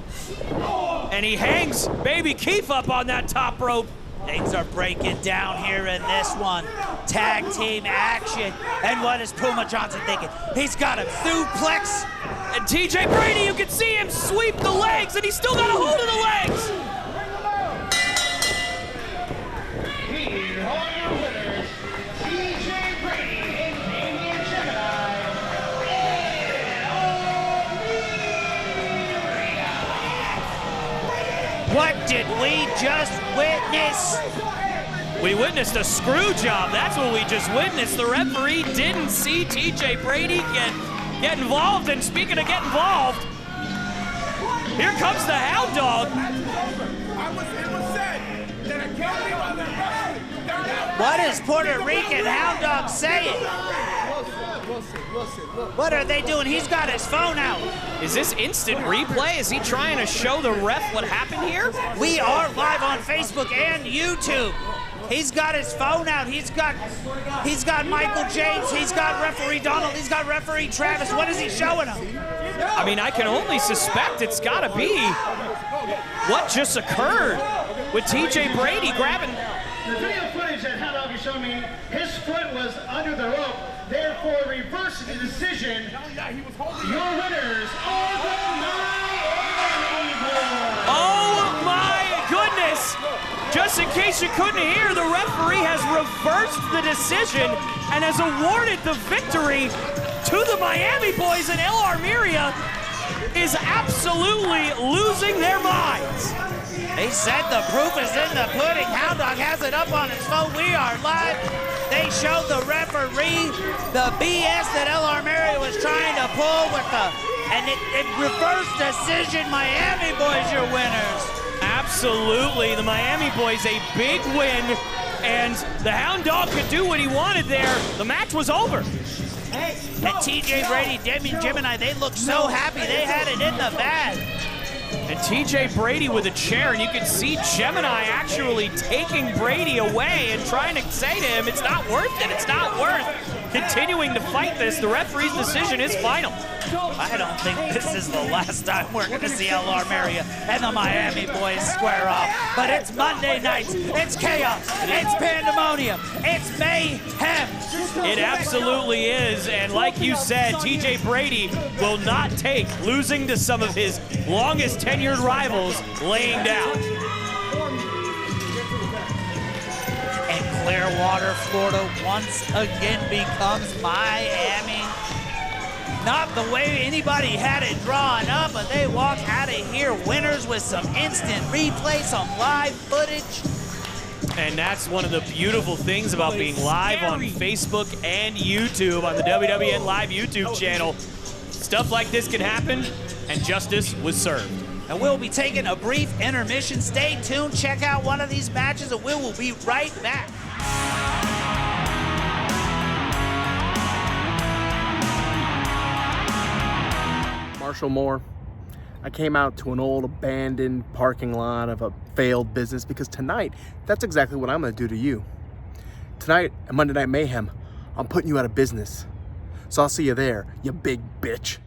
Speaker 3: And he hangs Baby Keith up on that top rope.
Speaker 2: Things are breaking down here in this one. Tag team action. And what is Puma Johnson thinking? He's got him suplex.
Speaker 3: And TJ Brady, you can see him sweep the legs, and he's still got a hold of the legs.
Speaker 1: Here are your winners, TJ Brady and Damien Gemini.
Speaker 2: What did we just witness?
Speaker 3: We witnessed a screw job. That's what we just witnessed. The referee didn't see TJ Brady get involved. And speaking of get involved, here comes the Hound Dog.
Speaker 2: What is Puertorican Hound Dog saying? What are they doing? He's got his phone out.
Speaker 3: Is this instant replay? Is he trying to show the ref what happened here?
Speaker 2: We are live on Facebook and YouTube. He's got his phone out. He's got Michael James. He's got referee Donald. He's got referee Travis. What is he showing him?
Speaker 3: I mean, I can only suspect it's got to be what just occurred with TJ Brady grabbing.
Speaker 1: The video footage that Hound Dog is showing me, his foot was under the rope, therefore reversing the decision. Your winners are the Miami Boyz.
Speaker 3: Oh my goodness! Just in case you couldn't hear, the referee has reversed the decision and has awarded the victory to the Miami Boyz, and LR Miria is absolutely losing their minds.
Speaker 2: They said the proof is in the pudding. Hound Dog has it up on his phone. We are live. They showed the referee the BS that LR Miria was trying to pull with and it reversed decision. Miami Boyz, your winners.
Speaker 3: Absolutely, the Miami Boyz a big win, and the Hound Dog could do what he wanted there. The match was over.
Speaker 2: And TJ Brady, Damien Gemini, they looked so happy. They had it in the bag.
Speaker 3: And TJ Brady with a chair, and you can see Gemini actually taking Brady away and trying to say to him, it's not worth it, it's not worth continuing to fight this. The referee's decision is final.
Speaker 2: I don't think this is the last time we're going to see LR Miria and the Miami Boyz square off. But it's Monday nights, it's chaos, it's pandemonium, it's mayhem.
Speaker 3: It absolutely is, and like you said, TJ Brady will not take losing to some of his longest tenured rivals laying down.
Speaker 2: And Clearwater, Florida once again becomes Miami. Not the way anybody had it drawn up, but they walk out of here winners with some instant replay, some live footage.
Speaker 3: And that's one of the beautiful things about being live on Facebook and YouTube on the WWN Live YouTube channel. Stuff like this can happen, and justice was served.
Speaker 2: And we'll be taking a brief intermission. Stay tuned, check out one of these matches, and we will be right back.
Speaker 7: Marshall Moore. I came out to an old abandoned parking lot of a failed business because tonight, that's exactly what I'm gonna do to you. Tonight, at Monday Night Mayhem, I'm putting you out of business. So I'll see you there, you big bitch.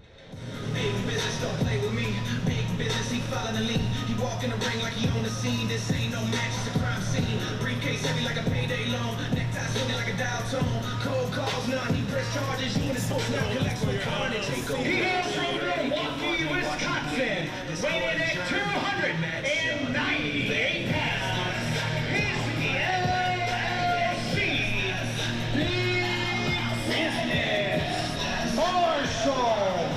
Speaker 8: Big business, don't play with me. Big business, he following the lead. He walk in the ring like he on the scene. This ain't no match, it's a crime scene. Briefcase heavy like a payday loan. Necktie swinging like a dial tone. Cold calls, none. He press charges. You in his sports now collects with carnage.
Speaker 1: He hails from Milwaukee, Wisconsin, weighing at 298 pounds. His LLC, Big Business, Marshall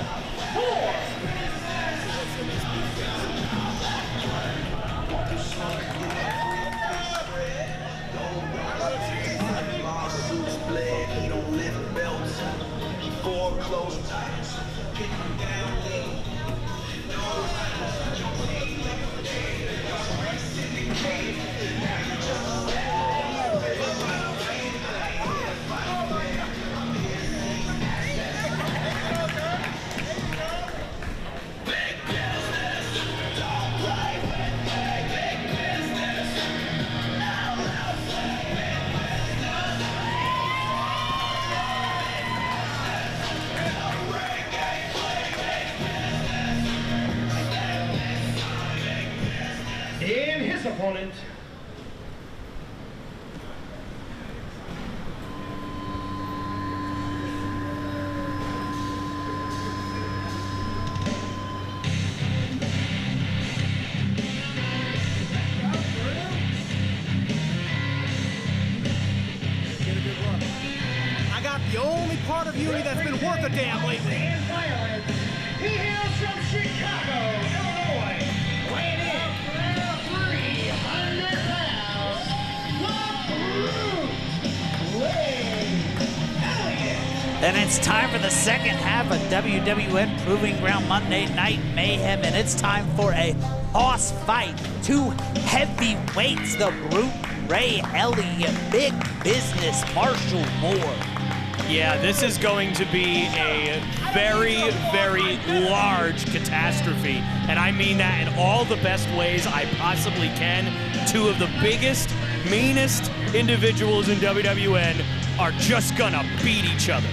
Speaker 1: Moore.
Speaker 8: He don't lift belts. He foreclosed ties. Kick him down lean.
Speaker 4: opponent.
Speaker 5: I got the only part of Uni that's been worth a damn lately.
Speaker 1: And violent. He hails from Chicago, Illinois. Weighing in for 300 pounds, the Brute, Elliott.
Speaker 2: And it's time for the second half of WWN Proving Ground Monday Night Mayhem, and it's time for a hoss fight. Two heavyweights, the Brute Ray Elliott, Big Business Marshall Moore.
Speaker 3: Yeah, this is going to be a very, very large catastrophe. And I mean that in all the best ways I possibly can. Two of the biggest, meanest individuals in WWN are just gonna beat each other.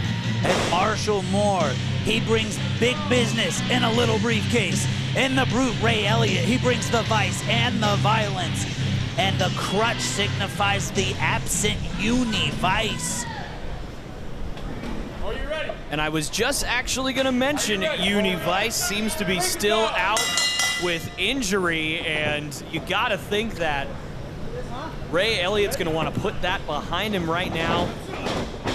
Speaker 2: And Marshall Moore, he brings big business in a little briefcase. In the Brute Ray Elliott, he brings the vice and the violence. And the crutch signifies the absent Uni Vice.
Speaker 4: Are you ready?
Speaker 3: And I was just actually gonna mention Univice seems to be still out with injury, and you gotta think that Ray Elliott's gonna wanna put that behind him right now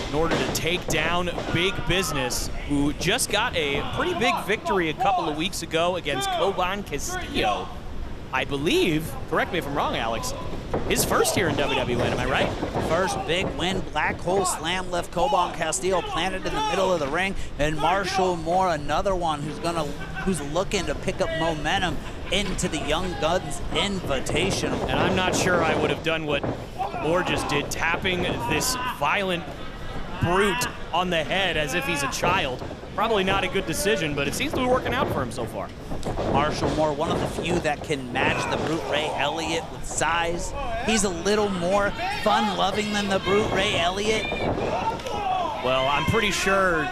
Speaker 3: in order to take down Big Business, who just got a pretty big victory a couple of weeks ago against Coban Castillo. I believe, correct me if I'm wrong, Alex, his first here in WWN, am I right?
Speaker 2: First big win, black hole slam left Coban Castillo planted in the middle of the ring, and Marshall Moore, another one who's looking to pick up momentum into the Young Guns Invitational.
Speaker 3: And I'm not sure I would have done what Moore just did, tapping this violent brute on the head as if he's a child. Probably not a good decision, but it seems to be working out for him so far.
Speaker 2: Marshall Moore, one of the few that can match the Brute Ray Elliott with size. He's a little more fun-loving than the Brute Ray Elliott.
Speaker 3: Well, I'm pretty sure,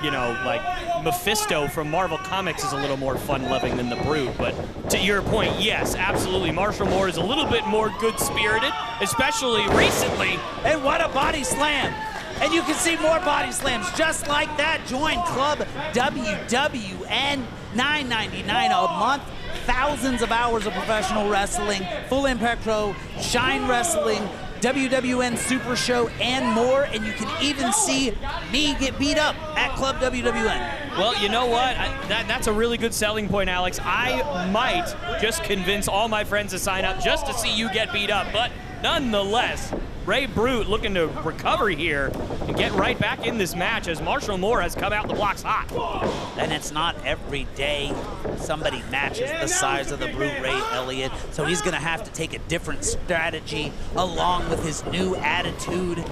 Speaker 3: you know, like Mephisto from Marvel Comics is a little more fun-loving than the Brute, but to your point, yes, absolutely. Marshall Moore is a little bit more good-spirited, especially recently.
Speaker 2: And what a body slam! And you can see more body slams just like that. Join Club WWN, $9.99 a month. Thousands of hours of professional wrestling, Full Impact Pro, Shine Wrestling, WWN Supershow, and more. And you can even see me get beat up at Club WWN.
Speaker 3: Well, you know what? That's a really good selling point, Alex. I might just convince all my friends to sign up just to see you get beat up. But nonetheless, Ray Brute looking to recover here and get right back in this match as Marshall Moore has come out the blocks hot.
Speaker 2: And it's not every day somebody matches the size of the Brute Ray Elliott, so he's gonna have to take a different strategy along with his new attitude.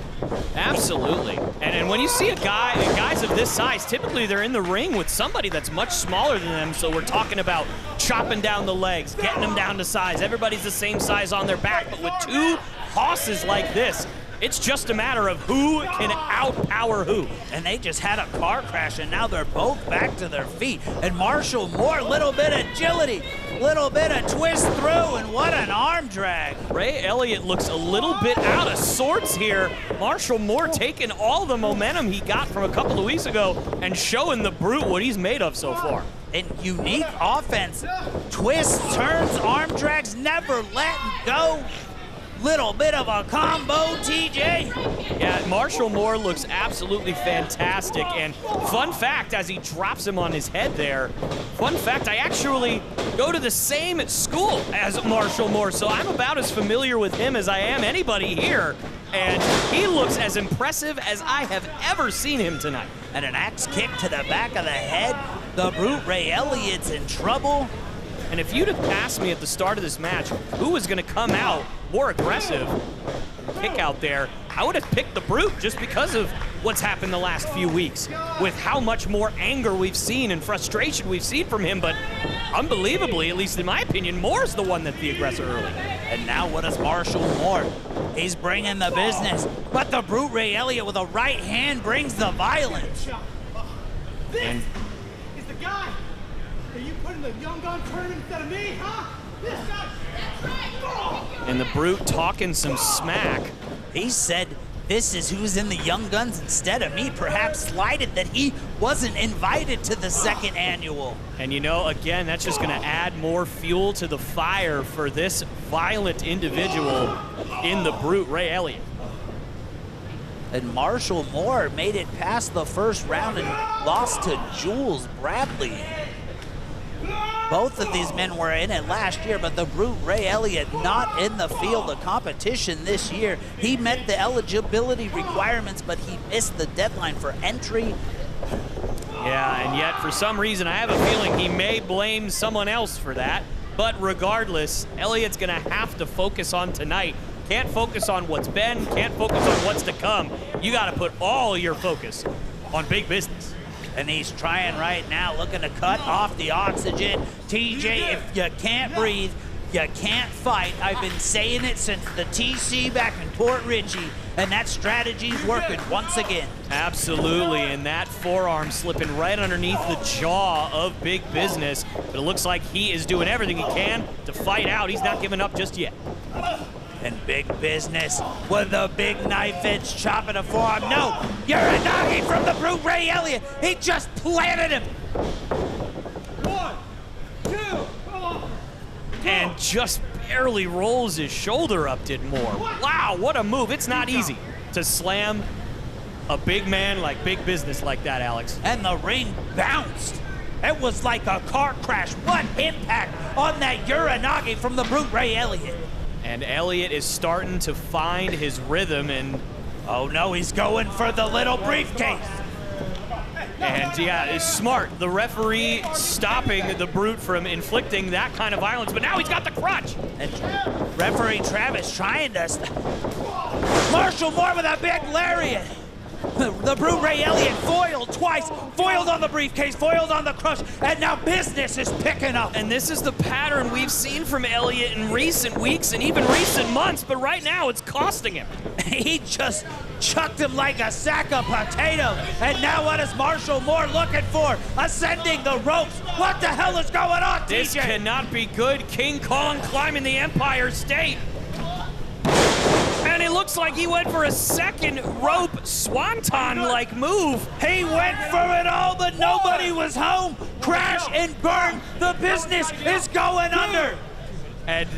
Speaker 3: Absolutely. And when you see guys of this size, typically they're in the ring with somebody that's much smaller than them, so we're talking about chopping down the legs, getting them down to size. Everybody's the same size on their back, but with two hosses like this, it's just a matter of who can outpower who.
Speaker 2: And they just had a car crash, and now they're both back to their feet. And Marshall Moore, little bit of agility, little bit of twist through, and what an arm drag.
Speaker 3: Ray Elliott looks a little bit out of sorts here. Marshall Moore taking all the momentum he got from a couple of weeks ago and showing the Brute what he's made of so far.
Speaker 2: And unique offense, twists, turns, arm drags, never letting go. Little bit of a combo, TJ.
Speaker 3: Yeah, Marshall Moore looks absolutely fantastic. And fun fact, as he drops him on his head there, fun fact, I actually go to the same school as Marshall Moore, so I'm about as familiar with him as I am anybody here. And he looks as impressive as I have ever seen him tonight.
Speaker 2: And an axe kick to the back of the head. The Brute Ray Elliott's in trouble.
Speaker 3: And if you'd have asked me at the start of this match who was going to come out more aggressive, kick out there, I would have picked the Brute just because of what's happened the last few weeks with how much more anger we've seen and frustration we've seen from him. But unbelievably, at least in my opinion, Moore's the one that's the aggressor early.
Speaker 2: And now what is Marshall Moore? He's bringing the business, but the Brute Ray Elliott with a right hand brings the violence.
Speaker 5: This is the guy that you put in the Young Gun tournament instead of me, huh?
Speaker 3: And the Brute talking some smack.
Speaker 2: He said, this is who's in the Young Guns instead of me, perhaps slighted that he wasn't invited to the second annual.
Speaker 3: And you know, again, that's just gonna add more fuel to the fire for this violent individual in the Brute, Ray Elliott.
Speaker 2: And Marshall Moore made it past the first round and lost to Jules Bradley. Both of these men were in it last year, but the Brute, Ray Elliott, not in the field of competition this year. He met the eligibility requirements, but he missed the deadline for entry.
Speaker 3: Yeah, and yet for some reason, I have a feeling he may blame someone else for that. But regardless, Elliott's gonna have to focus on tonight. Can't focus on what's been, can't focus on what's to come. You gotta put all your focus on big business.
Speaker 2: And he's trying right now, looking to cut off the oxygen. TJ, if you can't breathe, you can't fight. I've been saying it since the TC back in Port Richey, and that strategy's working once again.
Speaker 3: Absolutely, and that forearm slipping right underneath the jaw of Big Business. But it looks like he is doing everything he can to fight out. He's not giving up just yet.
Speaker 2: And Big Business with the big knife edge chopping a forearm. No, you're a Nagi from the Brute, Ray Elliott. He just planted him.
Speaker 4: 1, 2,
Speaker 3: And just barely rolls his shoulder up, did Moore. Wow, what a move. It's not easy to slam a big man like Big Business like that, Alex.
Speaker 2: And the ring bounced. It was like a car crash. What impact on that Uranagi from the Brute, Ray Elliott.
Speaker 3: And Elliott is starting to find his rhythm, and
Speaker 2: oh no, he's going for the little briefcase.
Speaker 3: And yeah, it's smart. The referee stopping the Brute from inflicting that kind of violence, but now he's got the crutch.
Speaker 2: And referee Travis trying to Marshall Moore with a big lariat. The Brute, Ray Elliott, foiled twice, foiled on the briefcase, foiled on the crush, and now Business is picking up.
Speaker 3: And this is the pattern we've seen from Elliott in recent weeks and even recent months, but right now it's costing him.
Speaker 2: He just chucked him like a sack of potatoes. And now what is Marshall Moore looking for? Ascending the ropes. What the hell is going on, TJ?
Speaker 3: This cannot be good. King Kong climbing the Empire State. And it looks like he went for a second rope swanton-like move.
Speaker 2: He went for it all, but nobody was home. Crash and burn. The Business is going under.
Speaker 3: And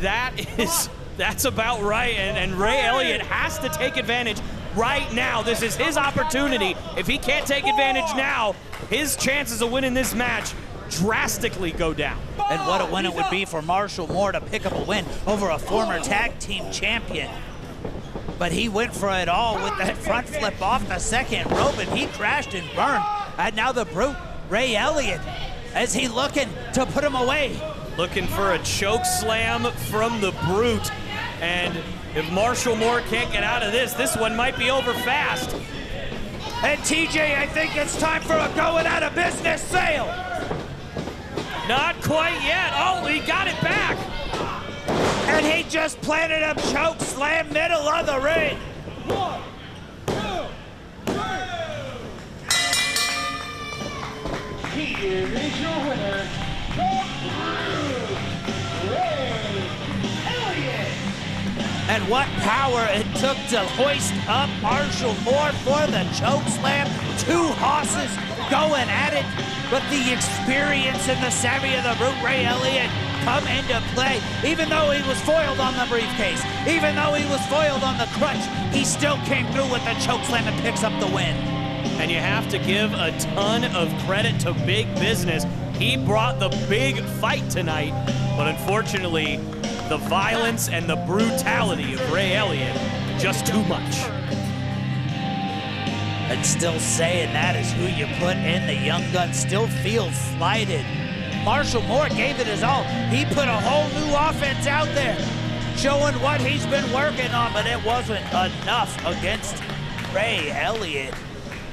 Speaker 3: that's about right. And Ray Elliott has to take advantage right now. This is his opportunity. If he can't take advantage now, his chances of winning this match drastically go down.
Speaker 2: And what a win it would be for Marshall Moore to pick up a win over a former tag team champion. But he went for it all with that front flip off the second rope, and he crashed and burned. And now the Brute, Ray Elliott, is he looking to put him away?
Speaker 3: Looking for a choke slam from the Brute. And if Marshall Moore can't get out of this, this one might be over fast.
Speaker 2: And TJ, I think it's time for a going out of business sale.
Speaker 3: Not quite yet. Oh, he got it back.
Speaker 2: And he just planted a choke slam middle of the ring.
Speaker 4: 1, 2, 3. Here is your winner, Ray Elliott.
Speaker 2: And what power it took to hoist up Marshall Moore for the choke slam. Two hosses going at it, but the experience and the savvy of the Brute, Ray Elliott, come into play. Even though he was foiled on the briefcase, even though he was foiled on the crutch, he still came through with the choke slam and picks up the win.
Speaker 3: And you have to give a ton of credit to Big Business. He brought the big fight tonight, but unfortunately, the violence and the brutality of Ray Elliott, just too much.
Speaker 2: And still saying that is who you put in the Young Guns, still feels slighted. Marshall Moore gave it his all. He put a whole new offense out there, showing what he's been working on, but it wasn't enough against Ray Elliott.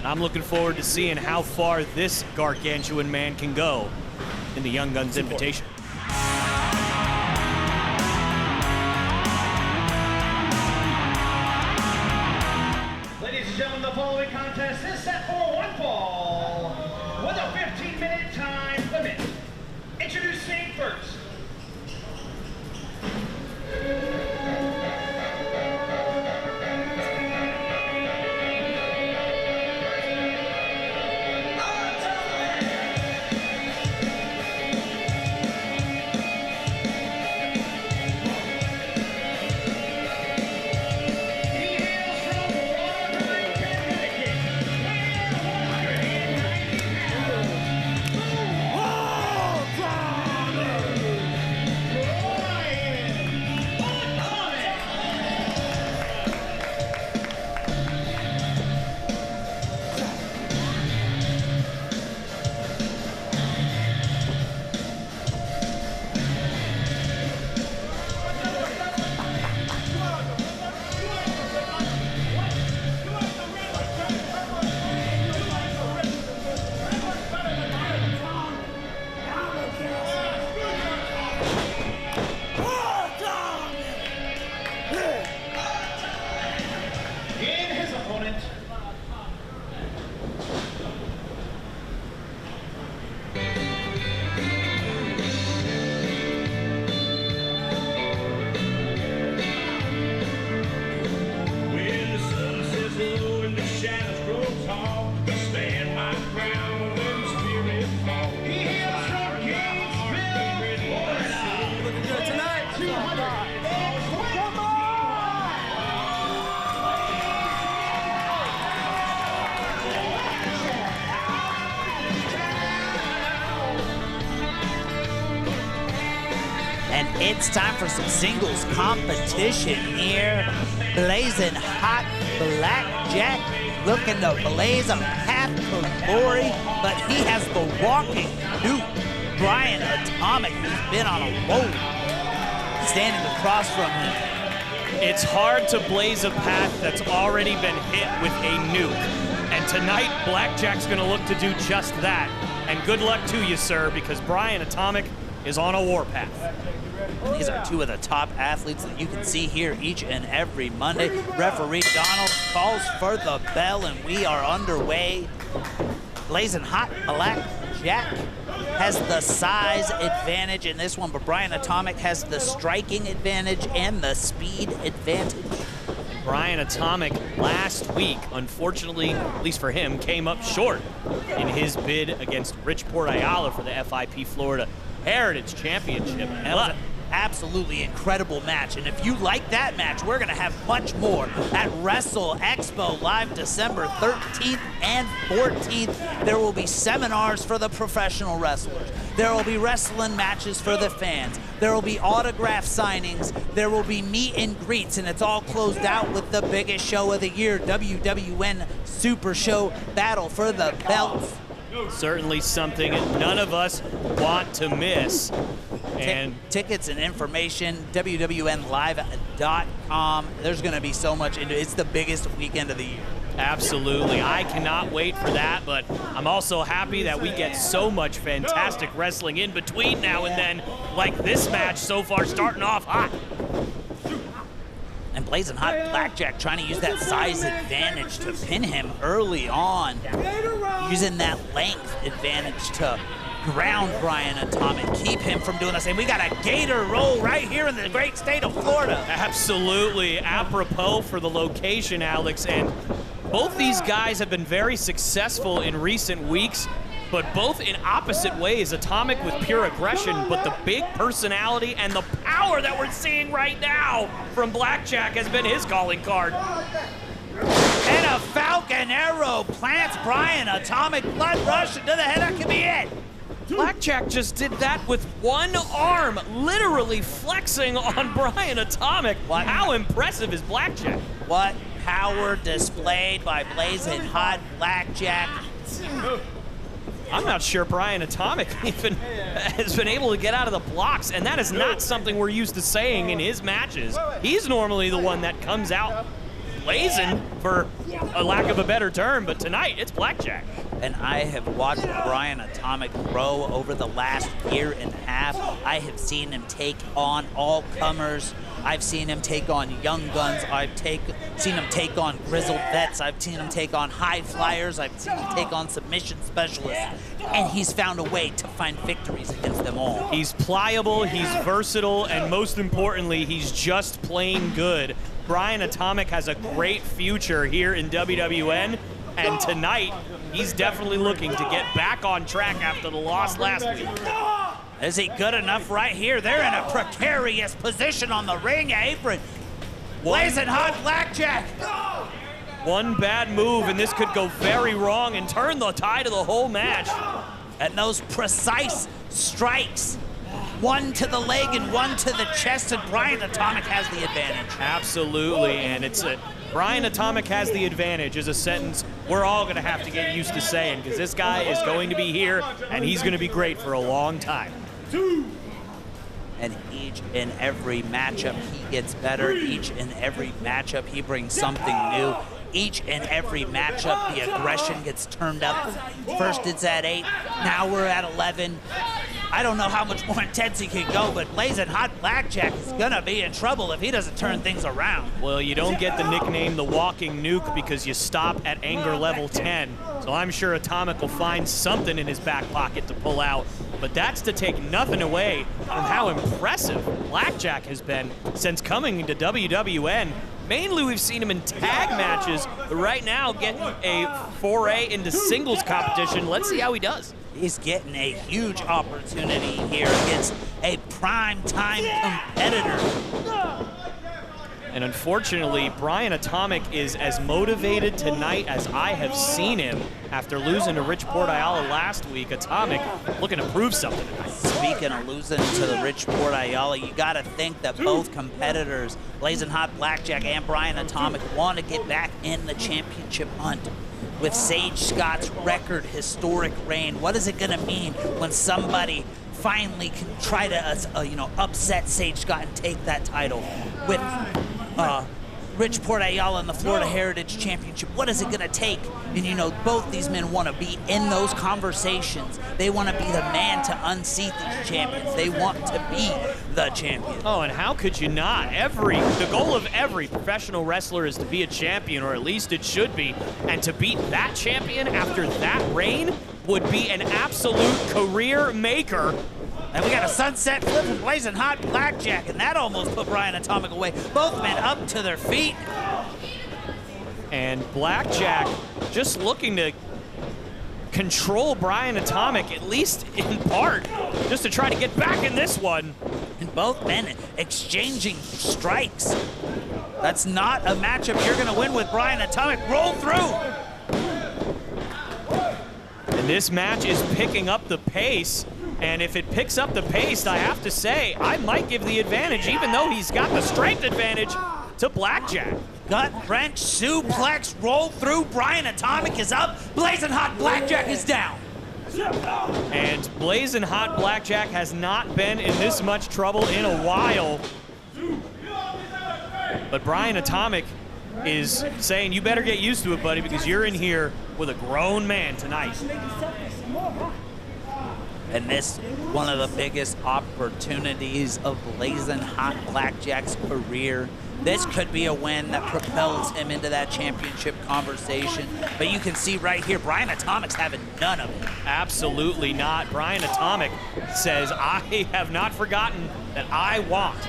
Speaker 3: I'm looking forward to seeing how far this gargantuan man can go in the Young Guns Invitation.
Speaker 1: Ladies and gentlemen, the following contest is set for one fall with a 15-minute time limit. Introducing first,
Speaker 2: And it's time for some singles competition here. Blazing hot Blackjack looking to blaze a path to glory, but he has the walking nuke. Brian Atomic, who's been on a roll, standing across from him.
Speaker 3: It's hard to blaze a path that's already been hit with a nuke. And tonight, Blackjack's gonna look to do just that. And good luck to you, sir, because Brian Atomic is on a warpath.
Speaker 2: These are two of the top athletes that you can see here each and every Monday. Referee Donald calls for the bell, and we are underway. Blazing hot Blackjack has the size advantage in this one, but Brian Atomic has the striking advantage and the speed advantage.
Speaker 3: Brian Atomic last week, unfortunately, at least for him, came up short in his bid against Richport Ayala for the FIP Florida Heritage Championship.
Speaker 2: That was an absolutely incredible match, and if you like that match, we're gonna have much more at Wrestle Expo live December 13th and 14th. There will be seminars for the professional wrestlers. There will be wrestling matches for the fans. There will be autograph signings. There will be meet and greets, and it's all closed out with the biggest show of the year, WWN Supershow Battle for the Belts.
Speaker 3: Certainly something none of us want to miss. And
Speaker 2: tickets and information, wwnlive.com. There's going to be so much into it. It's the biggest weekend of the year.
Speaker 3: Absolutely. I cannot wait for that, but I'm also happy that we get so much fantastic wrestling in between now and then, like this match so far starting off hot.
Speaker 2: And blazing hot Blackjack trying to use that size advantage to pin him early on, using that length advantage to ground Brian Atomic, keep him from doing the same. We got a gator roll right here in the great state of Florida.
Speaker 3: Absolutely. Apropos for the location, Alex, and both these guys have been very successful in recent weeks, but both in opposite ways. Atomic with pure aggression, but the big personality and the power that we're seeing right now from Blackjack has been his calling card.
Speaker 2: And a Falcon Arrow plants Brian Atomic, blood rush into the head. That could be it.
Speaker 3: Blackjack just did that with one arm, literally flexing on Brian Atomic. How impressive is Blackjack?
Speaker 2: What power displayed by blazing hot Blackjack.
Speaker 3: I'm not sure Brian Atomic even has been able to get out of the blocks, and that is not something we're used to saying in his matches. He's normally the one that comes out blazing, for a lack of a better term, but tonight it's Blackjack.
Speaker 2: And I have watched Brian Atomic grow over the last year and a half. I have seen him take on all comers. I've seen him take on young guns. I've seen him take on grizzled vets. I've seen him take on high flyers. I've seen him take on submission specialists. And he's found a way to find victories against them all.
Speaker 3: He's pliable, he's versatile, and most importantly, he's just plain good. Brian Atomic has a great future here in WWN, and tonight, he's definitely looking to get back on track after the loss last week.
Speaker 2: Is he good enough right here? They're in a precarious position on the ring apron. Blazing hot Blackjack.
Speaker 3: One bad move, and this could go very wrong and turn the tide of the whole match.
Speaker 2: And those precise strikes, one to the leg and one to the chest, and Brian Atomic has the advantage.
Speaker 3: Absolutely, and it's a Brian Atomic has the advantage is a sentence we're all going to have to get used to saying, because this guy is going to be here, and he's going to be great for a long time.
Speaker 2: And each and every matchup he gets better. Each and every matchup he brings something new. Each and every matchup the aggression gets turned up. First it's at 8, now we're at 11. I don't know how much more intense he can go, but blazing hot Blackjack is gonna be in trouble if he doesn't turn things around.
Speaker 3: Well, you don't get the nickname the walking nuke because you stop at anger level 10. So I'm sure Atomic will find something in his back pocket to pull out. But that's to take nothing away from how impressive Blackjack has been since coming into WWN. Mainly we've seen him in tag matches, but right now getting a foray into singles competition. Let's see how he does.
Speaker 2: He's getting a huge opportunity here against a prime-time competitor.
Speaker 3: And unfortunately, Brian Atomic is as motivated tonight as I have seen him after losing to Rich Ayala last week. Atomic looking to prove something tonight.
Speaker 2: Speaking of losing to the Rich Ayala, you got to think that both competitors, Blazing Hot Blackjack and Brian Atomic, want to get back in the championship hunt. With Sage Scott's record historic reign, what is it going to mean when somebody finally can try to upset Sage Scott and take that title? With Rich Ayala in the Florida Heritage Championship, what is it going to take? And both these men want to be in those conversations. They want to be the man to unseat these champions. They want to be the champion.
Speaker 3: Oh, and how could you not? The goal of every professional wrestler is to be a champion, or at least it should be. And to beat that champion after that reign would be an absolute career maker.
Speaker 2: And we got a sunset flip from Blazing Hot Blackjack, and that almost put Brian Atomic away. Both men up to their feet.
Speaker 3: And Blackjack just looking to control Brian Atomic, at least in part, just to try to get back in this one.
Speaker 2: And both men exchanging strikes. That's not a matchup you're going to win with Brian Atomic. Roll through.
Speaker 3: And this match is picking up the pace. And if it picks up the pace, I have to say, I might give the advantage, even though he's got the strength advantage, to Blackjack.
Speaker 2: Gut wrench, suplex, roll through. Brian Atomic is up. Blazing Hot Blackjack is down.
Speaker 3: And Blazing Hot Blackjack has not been in this much trouble in a while. But Brian Atomic is saying, you better get used to it, buddy, because you're in here with a grown man tonight.
Speaker 2: And this, one of the biggest opportunities of Blazing Hot Blackjack's career. This could be a win that propels him into that championship conversation. But you can see right here, Brian Atomic's having none of it.
Speaker 3: Absolutely not. Brian Atomic says, I have not forgotten that I want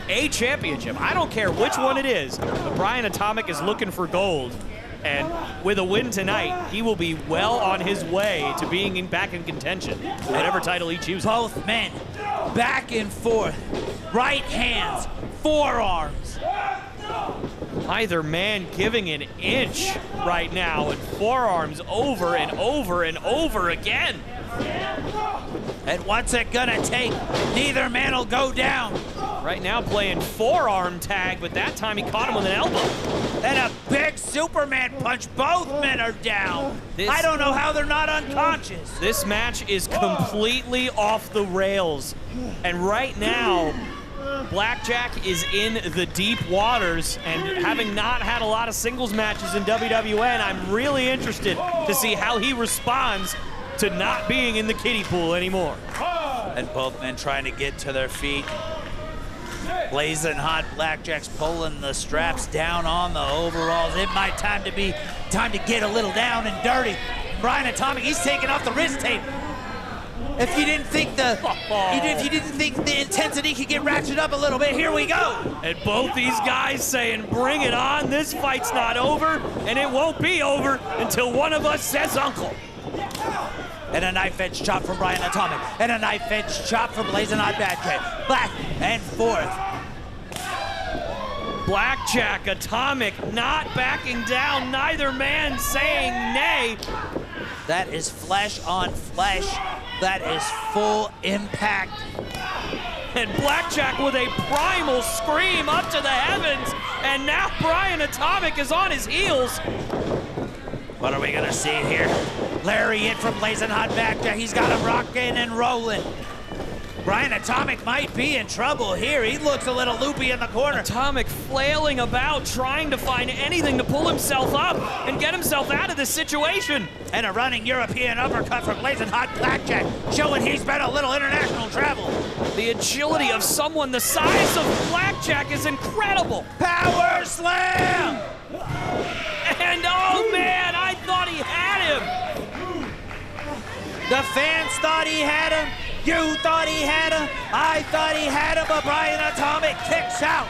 Speaker 3: a championship. I don't care which one it is, but Brian Atomic is looking for gold. And with a win tonight, he will be well on his way to being back in contention, whatever title he chooses.
Speaker 2: Both men back and forth, right hands, forearms.
Speaker 3: Either man giving an inch right now, and forearms over and over and over again.
Speaker 2: And what's it gonna take? Neither man will go down.
Speaker 3: Right now playing forearm tag, but that time he caught him with an elbow.
Speaker 2: And a big Superman punch. Both men are down. I don't know how they're not unconscious.
Speaker 3: This match is completely off the rails. And right now, Blackjack is in the deep waters, and having not had a lot of singles matches in WWN, I'm really interested to see how he responds to not being in the kiddie pool anymore.
Speaker 2: And both men trying to get to their feet. Blazing Hot Blackjack's pulling the straps down on the overalls. It might time to get a little down and dirty. Brian Atomic, he's taking off the wrist tape. If you didn't think the intensity could get ratcheted up a little bit, here we go.
Speaker 3: And both these guys saying, bring it on. This fight's not over, and it won't be over until one of us says uncle.
Speaker 2: And a knife edge chop from Brian Atomic. And a knife edge chop from Blazing Hot Blackjack. Back and forth.
Speaker 3: Blackjack, Atomic not backing down. Neither man saying nay.
Speaker 2: That is flesh on flesh. That is full impact.
Speaker 3: And Blackjack with a primal scream up to the heavens. And now Brian Atomic is on his heels.
Speaker 2: What are we gonna see here? Lariat from Blazing Hot Blackjack. He's got him rocking and rolling. Brian Atomic might be in trouble here. He looks a little loopy in the corner.
Speaker 3: Atomic flailing about, trying to find anything to pull himself up and get himself out of this situation.
Speaker 2: And a running European uppercut from Blazing Hot Blackjack, showing he's been a little international travel.
Speaker 3: The agility of someone the size of Blackjack is incredible.
Speaker 2: Power slam!
Speaker 3: And oh man, I thought he had him.
Speaker 2: The fans thought he had him. You thought he had him. I thought he had him, but Brian Atomic kicks out.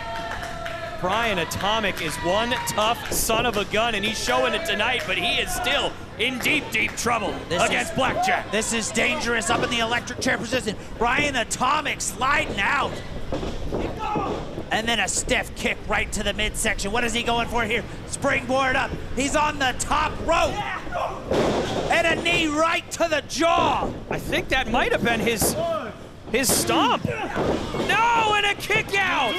Speaker 3: Brian Atomic is one tough son of a gun, and he's showing it tonight, but he is still in deep, deep trouble against Blackjack.
Speaker 2: This is dangerous up in the electric chair position. Brian Atomic sliding out. And then a stiff kick right to the midsection. What is he going for here? Springboard up. He's on the top rope. And a knee right to the jaw.
Speaker 3: I think that might have been his stomp. No, and a kick out.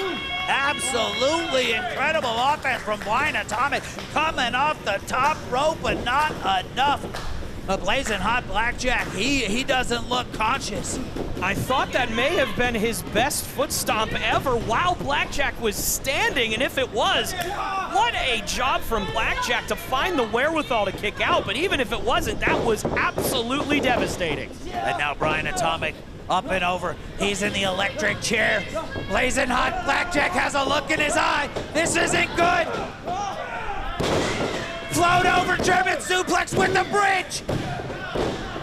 Speaker 2: Absolutely incredible offense from Blind Atomic, coming off the top rope, but not enough. A blazing hot Blackjack, he doesn't look conscious.
Speaker 3: I thought that may have been his best foot stomp ever while Blackjack was standing, and if it was, what a job from Blackjack to find the wherewithal to kick out, but even if it wasn't, that was absolutely devastating.
Speaker 2: And now Brian Atomic up and over. He's in the electric chair. Blazing hot Blackjack has a look in his eye. This isn't good. Float over, German suplex with the bridge.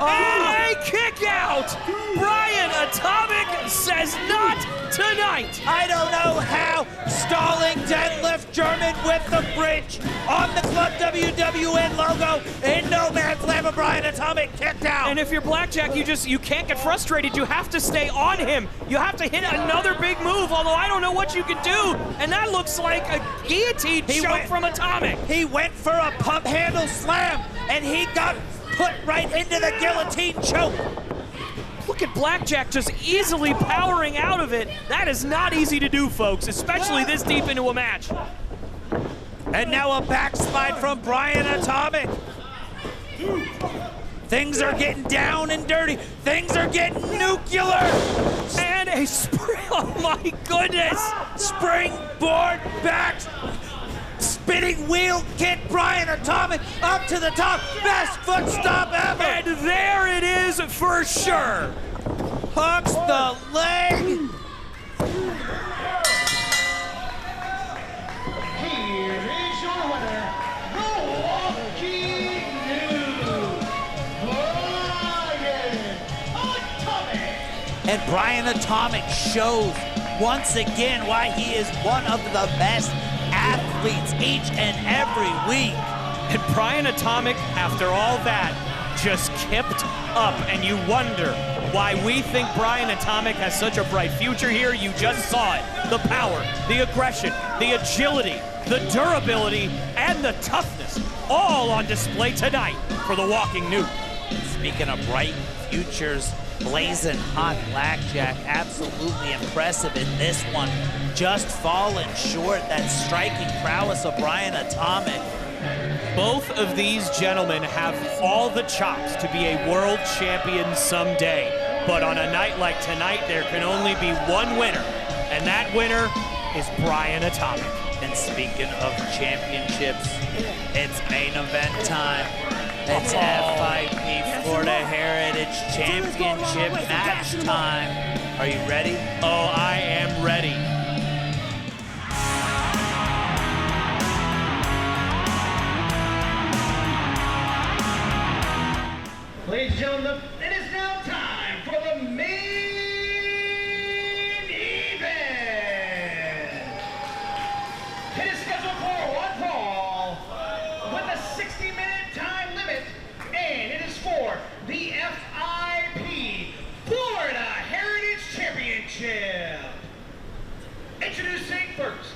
Speaker 3: And a kick out. Brian Atomic says not tonight.
Speaker 2: I don't know how. Stalling deadlift German with the bridge on the Club WWN logo in no man's land. Brian Atomic kicked out.
Speaker 3: And if you're Blackjack, you can't get frustrated. You have to stay on him. You have to hit another big move, although I don't know what you can do. And that looks like a guillotine choke from Atomic.
Speaker 2: He went for a pump handle slam, and he got put right into the guillotine choke.
Speaker 3: Look at Blackjack just easily powering out of it. That is not easy to do, folks, especially this deep into a match.
Speaker 2: And now a backslide from Brian Atomic. Things are getting down and dirty. Things are getting nuclear.
Speaker 3: And a spring, oh my goodness.
Speaker 2: Springboard back. Spinning wheel kick, Brian Atomic up to the top. Best foot stomp ever.
Speaker 3: And there it is for sure.
Speaker 2: Hooks the leg.
Speaker 1: Here is your winner, Milwaukee News, Brian Atomic.
Speaker 2: And Brian Atomic shows once again why he is one of the best athletes each and every week.
Speaker 3: And Brian Atomic, after all that, just kept up, and you wonder why we think Brian Atomic has such a bright future here. You just saw it. The power, the aggression, the agility, the durability, and the toughness, all on display tonight for the Walking Nuke.
Speaker 2: Speaking of bright futures, blazing hot Blackjack, absolutely impressive in this one. Just falling short, that striking prowess of Brian Atomic.
Speaker 3: Both of these gentlemen have all the chops to be a world champion someday. But on a night like tonight, there can only be one winner, and that winner is Brian Atomic.
Speaker 2: And speaking of championships, it's main event time. It's FIP Florida Heritage Championship match time. Are you ready?
Speaker 3: Oh, I am ready.
Speaker 1: Ladies and gentlemen, it is now time for the main event. It is scheduled for one fall with a 60-minute time limit, and it is for the FIP Florida Heritage Championship. Introducing first.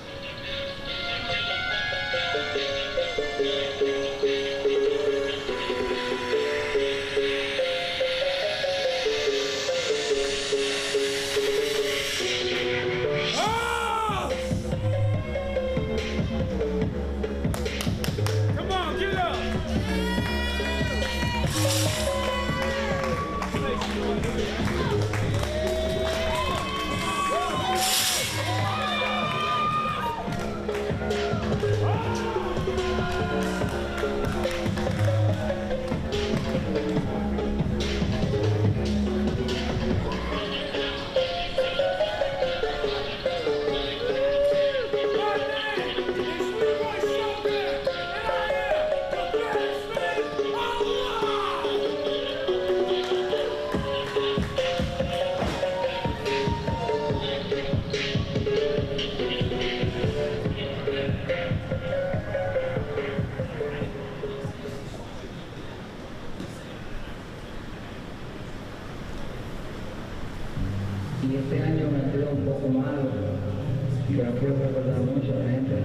Speaker 9: pero quiero recordar mucho a la gente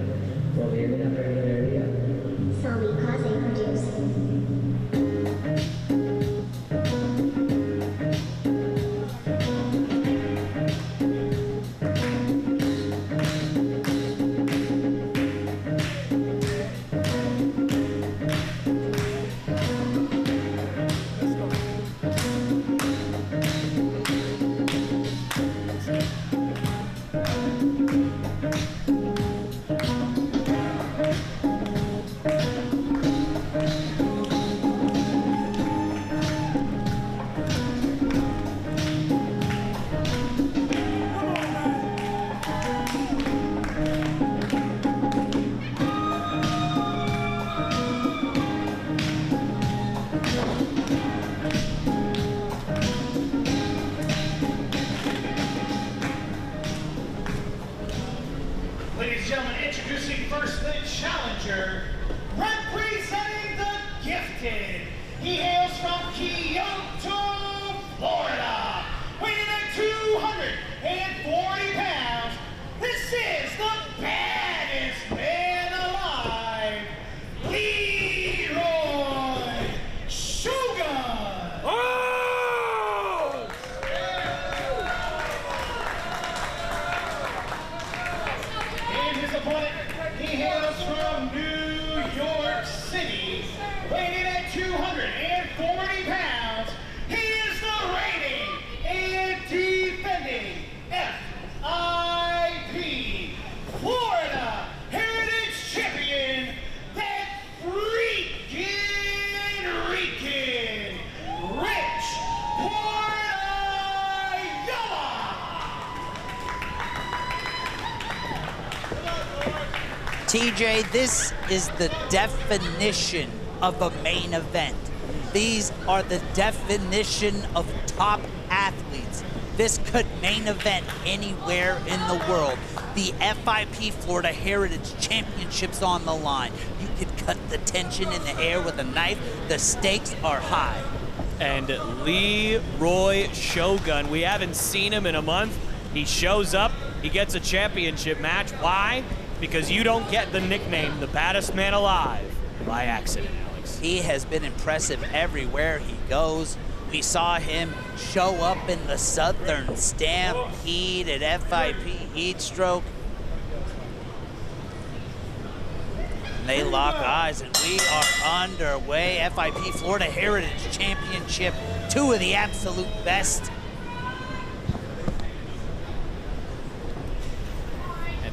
Speaker 9: porque yo vine a traer alegría.
Speaker 10: Zombie causing produced.
Speaker 1: Ladies and gentlemen, introducing first the challenger, representing the gifted. He hails from Kyoto, Florida, weighing at 240 pounds. This is the baddest man alive, Leeroy Shogun. And his opponent, he hails from New York City, weighing at 240 pounds. He is the reigning and defending FIP Florida Heritage Champion, that freaking Rican, Rich Ayala.
Speaker 2: TJ, this is the definition of a main event. These are the definition of top athletes. This could main event anywhere in the world. The FIP Florida Heritage Championship's on the line. You could cut the tension in the air with a knife. The stakes are high.
Speaker 3: And Leeroy Shogun, we haven't seen him in a month. He shows up, he gets a championship match. Why? Because you don't get the nickname, the baddest man alive, by accident, Alex.
Speaker 2: He has been impressive everywhere he goes. We saw him show up in the Southern Stampede at FIP Heatstroke. And they lock eyes, and we are underway. FIP Florida Heritage Championship, two of the absolute best.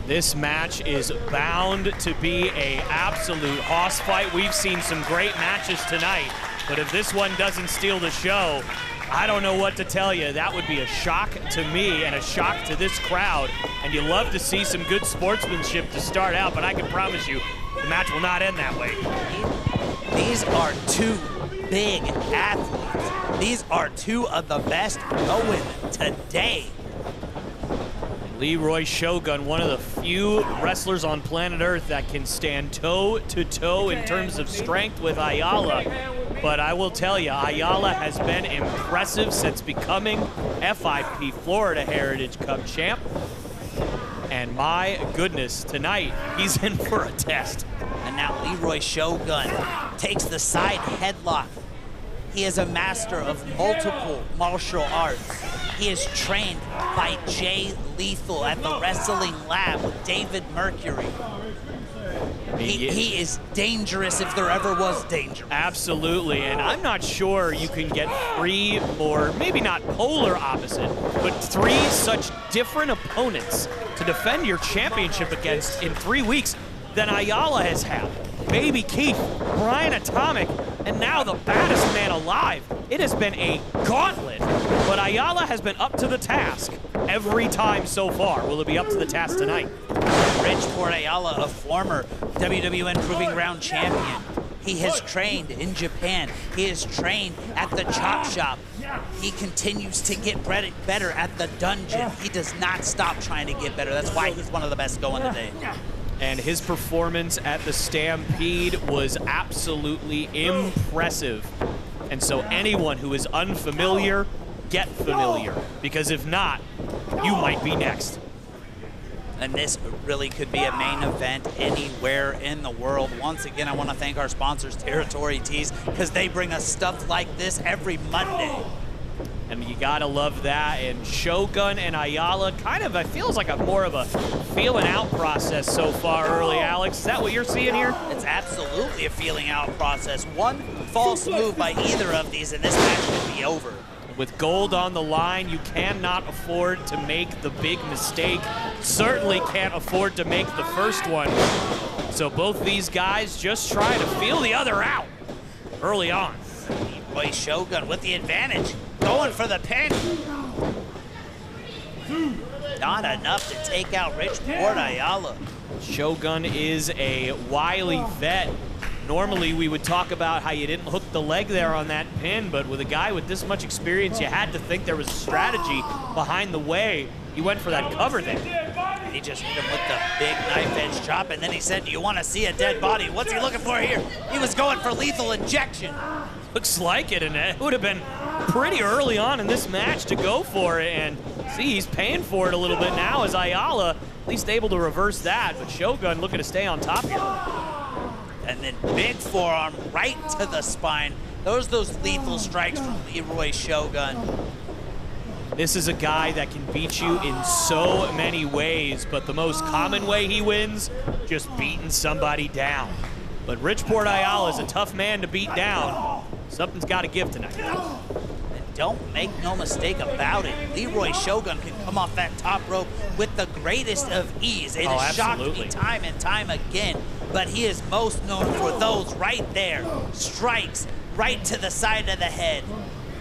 Speaker 3: This match is bound to be an absolute hoss fight. We've seen some great matches tonight, but if this one doesn't steal the show, I don't know what to tell you. That would be a shock to me and a shock to this crowd. And you love to see some good sportsmanship to start out, but I can promise you, the match will not end that way.
Speaker 2: These are two big athletes. These are two of the best going today.
Speaker 3: Leeroy Shogun, one of the few wrestlers on planet Earth that can stand toe-to-toe in terms of strength with Ayala. But I will tell you, Ayala has been impressive since becoming FIP Florida Heritage Cup champ. And my goodness, tonight, he's in for a test.
Speaker 2: And now Leeroy Shogun takes the side headlock. He is a master of multiple martial arts. He is trained by Jay Lethal at the Wrestling Lab with David Mercury. He is dangerous if there ever was danger.
Speaker 3: Absolutely, and I'm not sure you can get three, or maybe not polar opposite, but three such different opponents to defend your championship against in 3 weeks than Ayala has had. Baby Keith, Brian Atomic, and now the baddest man alive. It has been a gauntlet, but Ayala has been up to the task every time so far. Will it be up to the task tonight?
Speaker 2: Rich Ayala, a former WWN Proving Ground champion. He has trained in Japan. He has trained at the Chop Shop. He continues to get better at the dungeon. He does not stop trying to get better. That's why he's one of the best going today.
Speaker 3: And his performance at the Stampede was absolutely impressive. And so anyone who is unfamiliar, get familiar. Because if not, you might be next.
Speaker 2: And this really could be a main event anywhere in the world. Once again, I want to thank our sponsors, Territory Tees, because they bring us stuff like this every Monday.
Speaker 3: And you gotta love that. And Shogun and Ayala, kind of, it feels like more of a feeling out process so far early, Alex. Is that what you're seeing here?
Speaker 2: It's absolutely a feeling out process. One false move by either of these, and this match could be over.
Speaker 3: With gold on the line, you cannot afford to make the big mistake. Certainly can't afford to make the first one. So both these guys just try to feel the other out early on.
Speaker 2: Boy, Shogun with the advantage, going for the pin. Not enough to take out Richport Ayala.
Speaker 3: Shogun is a wily vet. Normally, we would talk about how you didn't hook the leg there on that pin, but with a guy with this much experience, you had to think there was a strategy behind the way he went for that cover there.
Speaker 2: And he just hit him with the big knife edge chop, and then he said, "Do you want to see a dead body?" What's he looking for here? He was going for lethal injection.
Speaker 3: Looks like it, and it would have been pretty early on in this match to go for it, and see, he's paying for it a little bit now as Ayala at least able to reverse that, but Shogun looking to stay on top here.
Speaker 2: And then big forearm right to the spine. Those lethal strikes from Leeroy Shogun.
Speaker 3: This is a guy that can beat you in so many ways, but the most common way he wins, just beating somebody down. But Richport Ayala is a tough man to beat down. Something's got to give tonight.
Speaker 2: And don't make no mistake about it, Leeroy Shogun can come off that top rope with the greatest of ease. It has shocked me time and time again. But he is most known for those right there. Strikes right to the side of the head.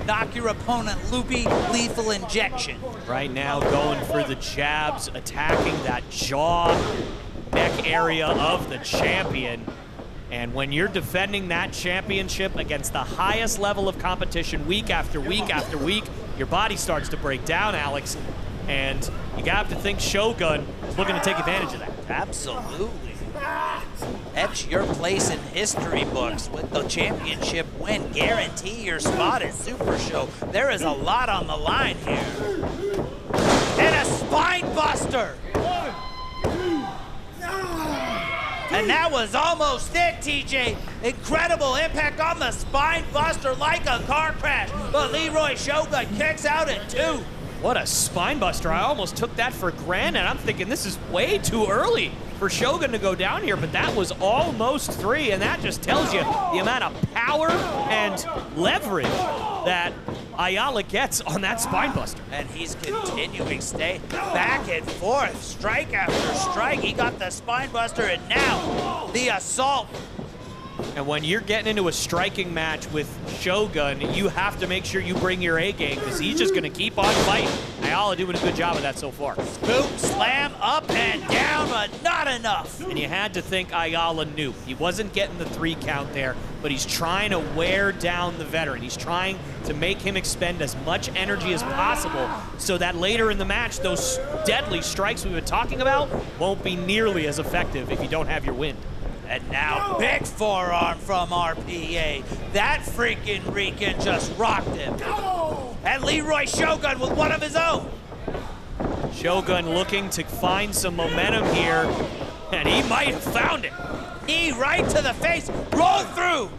Speaker 2: Knock your opponent loopy, lethal injection.
Speaker 3: Right now going for the jabs, attacking that jaw, neck area of the champion. And when you're defending that championship against the highest level of competition week after week after week, your body starts to break down, Alex. And you have to think Shogun is looking to take advantage of that.
Speaker 2: Absolutely. Etch your place in history books with the championship win. Guarantee your spot at Supershow. There is a lot on the line here. And a spine buster. And that was almost it, TJ. Incredible impact on the spine buster like a car crash. But Leeroy Shogun kicks out at 2.
Speaker 3: What a spine buster. I almost took that for granted. I'm thinking this is way too early for Shogun to go down here, but that was almost 3, and that just tells you the amount of power and leverage that Ayala gets on that spine buster.
Speaker 2: And he's continuing, stay back and forth, strike after strike. He got the spine buster, and now the assault.
Speaker 3: And when you're getting into a striking match with Shogun, you have to make sure you bring your A game, because he's just going to keep on fighting. Ayala doing a good job of that so far.
Speaker 2: Scoop, slam, up and down, but not enough.
Speaker 3: And you had to think Ayala knew. He wasn't getting the 3 count there, but he's trying to wear down the veteran. He's trying to make him expend as much energy as possible so that later in the match, those deadly strikes we've been talking about won't be nearly as effective if you don't have your wind.
Speaker 2: And now, big forearm from RPA. That freaking Rican just rocked him. And Leeroy Shogun with one of his own.
Speaker 3: Shogun looking to find some momentum here, and he might have found it.
Speaker 2: Knee right to the face, roll through.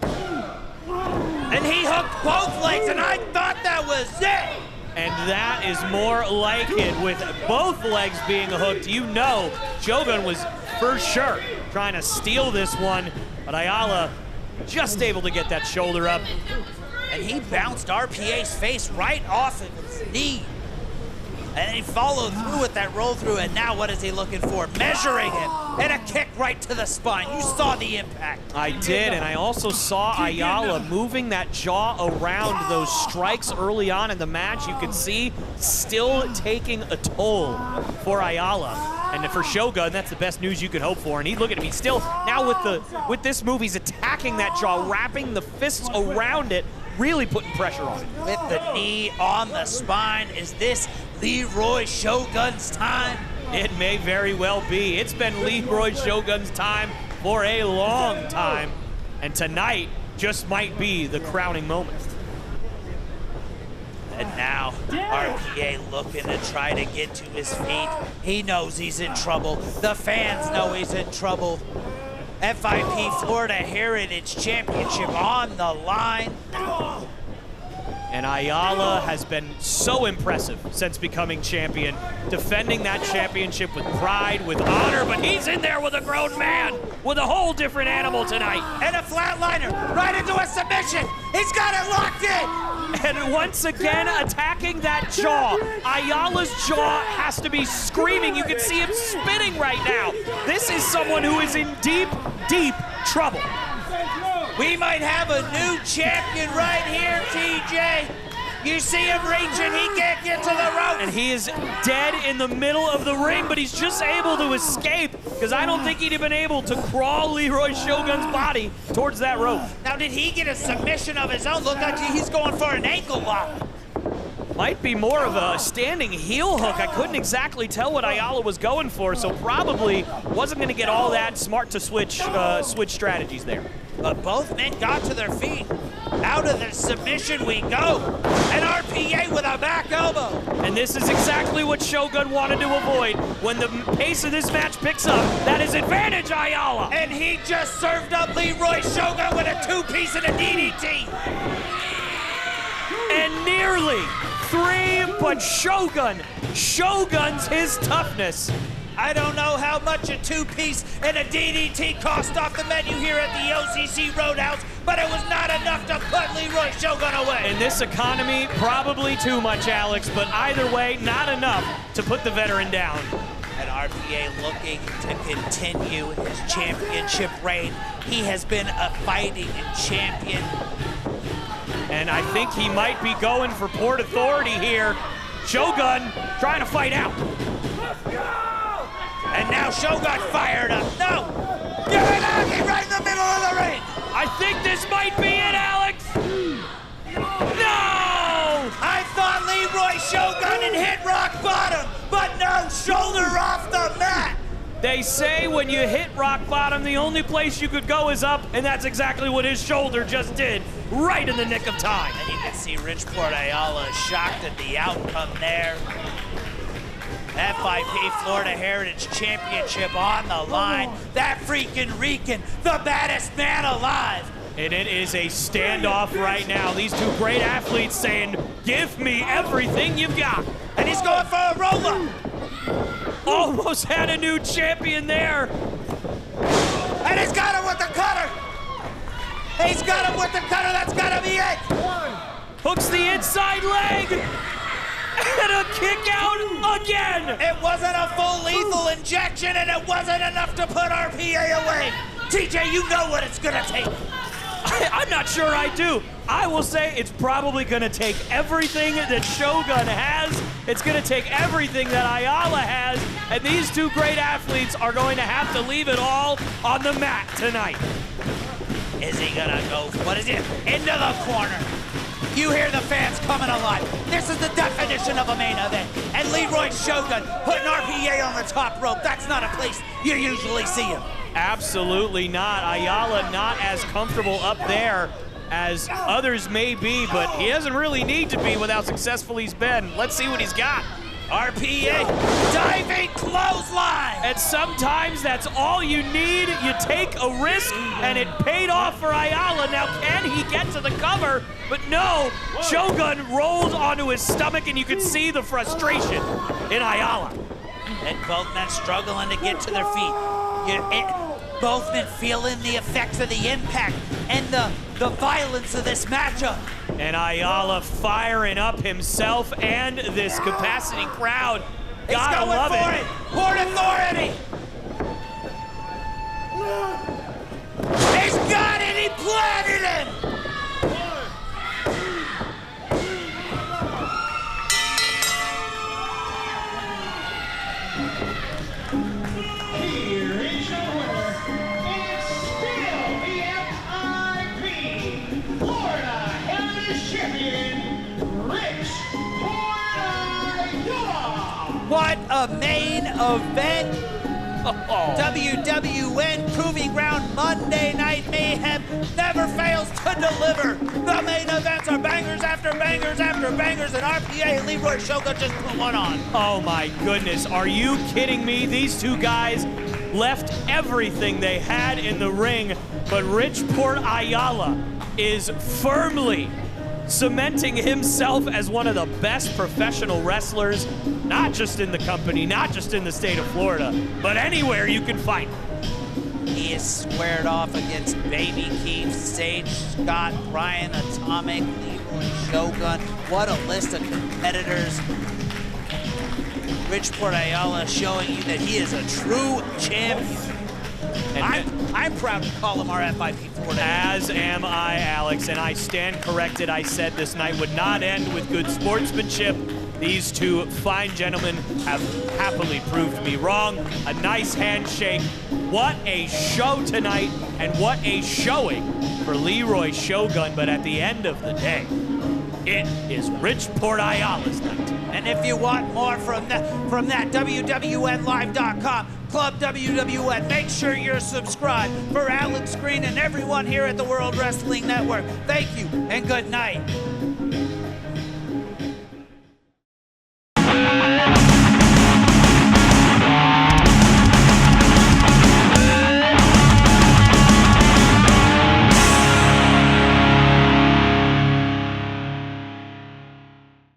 Speaker 2: And he hooked both legs, and I thought that was it.
Speaker 3: And that is more like it. With both legs being hooked, you know Shogun was for sure trying to steal this one, but Ayala just able to get that shoulder up.
Speaker 2: And he bounced RPA's face right off of his knee. And he followed through with that roll through, and now what is he looking for? Measuring him, and a kick right to the spine. You saw the impact.
Speaker 3: I did, and I also saw Ayala moving that jaw around those strikes early on in the match. You can see still taking a toll for Ayala. And for Shogun, that's the best news you could hope for. And look at him, he's still, now with this move, he's attacking that jaw, wrapping the fists around it, really putting pressure on it.
Speaker 2: With the knee on the spine, is this Leeroy Shogun's time?
Speaker 3: It may very well be. It's been Leeroy Shogun's time for a long time. And tonight just might be the crowning moment.
Speaker 2: And now, RPA looking to try to get to his feet. He knows he's in trouble. The fans know he's in trouble. FIP Florida Heritage Championship on the line.
Speaker 3: And Ayala has been so impressive since becoming champion, defending that championship with pride, with honor, but he's in there with a grown man, with a whole different animal tonight.
Speaker 2: And a flatliner right into a submission. He's got it locked in.
Speaker 3: And once again, attacking that jaw. Ayala's jaw has to be screaming. You can see him spinning right now. This is someone who is in deep, deep trouble.
Speaker 2: We might have a new champion right here, TJ. You see him reaching, he can't get to the rope.
Speaker 3: And he is dead in the middle of the ring, but he's just able to escape because I don't think he'd have been able to crawl Leeroy Shogun's body towards that rope.
Speaker 2: Now, did he get a submission of his own? Look like he's going for an ankle lock.
Speaker 3: Might be more of a standing heel hook. I couldn't exactly tell what Ayala was going for, so probably wasn't going to get all that smart to switch strategies there.
Speaker 2: But both men got to their feet. Out of the submission we go. An RPA with a back elbow.
Speaker 3: And this is exactly what Shogun wanted to avoid. When the pace of this match picks up, that is advantage Ayala.
Speaker 2: And he just served up Leeroy Shogun with a two-piece and a DDT.
Speaker 3: And nearly 3, but Shogun's his toughness.
Speaker 2: I don't know how much a two-piece and a DDT cost off the menu here at the OCC Road House, but it was not enough to put Leeroy Shogun away.
Speaker 3: In this economy, probably too much, Alex, but either way, not enough to put the veteran down.
Speaker 2: And RPA looking to continue his championship reign. He has been a fighting champion.
Speaker 3: And I think he might be going for Port Authority here. Shogun trying to fight out.
Speaker 2: And now Shogun fired up. No! Give it out! He's right in the middle of the ring!
Speaker 3: I think this might be it, Alex! No!
Speaker 2: I thought Leeroy Shogun had hit rock bottom, but no, shoulder off the mat!
Speaker 3: They say when you hit rock bottom, the only place you could go is up, and that's exactly what his shoulder just did, right in the nick of time.
Speaker 2: And you can see Richport Ayala is shocked at the outcome there. FIP Florida Heritage Championship on the line. That freaking Rican, the baddest man alive.
Speaker 3: And it is a standoff right now. These two great athletes saying, give me everything you've got.
Speaker 2: And he's going for a roll-up.
Speaker 3: Almost had a new champion there.
Speaker 2: And he's got him with the cutter. He's got him with the cutter. That's gotta be it.
Speaker 3: Hooks the inside leg. And a kick out again!
Speaker 2: It wasn't a full lethal injection, and it wasn't enough to put RPA away. TJ, you know what it's gonna take.
Speaker 3: I'm not sure I do. I will say it's probably gonna take everything that Shogun has. It's gonna take everything that Ayala has, and these two great athletes are going to have to leave it all on the mat tonight.
Speaker 2: Is he gonna go, what is it, into the corner? You hear the fans coming alive. This is the definition of a main event. And Leeroy Shogun putting RPA on the top rope. That's not a place you usually see him.
Speaker 3: Absolutely not. Ayala not as comfortable up there as others may be, but he doesn't really need to be with how successful he's been. Let's see what he's got.
Speaker 2: RPA, diving clothesline.
Speaker 3: And sometimes that's all you need. You take a risk, and it paid off for Ayala. Now, can he get to the cover? But no, Shogun rolls onto his stomach, and you can see the frustration in Ayala.
Speaker 2: And both men struggling to get to their feet. Both men feeling the effects of the impact and the violence of this matchup.
Speaker 3: And Ayala firing up himself and this capacity crowd. Gotta love it.
Speaker 2: Port Authority. He's got it. He planted him.
Speaker 8: Here is your winner, and still the FIP Florida Heritage Champion, Richport Ayala.
Speaker 2: What a main event. WWN Proving Ground Monday Night Mayhem never fails to deliver. The main events are bangers after bangers after bangers, and RPA and Leeroy Shogun just put one on.
Speaker 3: Oh my goodness, are you kidding me? These two guys left everything they had in the ring, but Richport Ayala is firmly cementing himself as one of the best professional wrestlers, not just in the company, not just in the state of Florida, but anywhere you can find him.
Speaker 2: He is squared off against Baby Keith, Sage Scott, Brian Atomic, Leeroy Shogun. What a list of competitors. Richport Ayala showing you that he is a true champion. I'm proud to call him our FIP4 today.
Speaker 3: As am I, Alex, and I stand corrected. I said this night would not end with good sportsmanship. These two fine gentlemen have happily proved me wrong. A nice handshake. What a show tonight, and what a showing for Leeroy Shogun. But at the end of the day, it is Richport Ayala's night.
Speaker 2: And if you want more from that WWNLive.com, Club WWN, make sure you're subscribed. For Alex Green and everyone here at the World Wrestling Network, thank you and good night.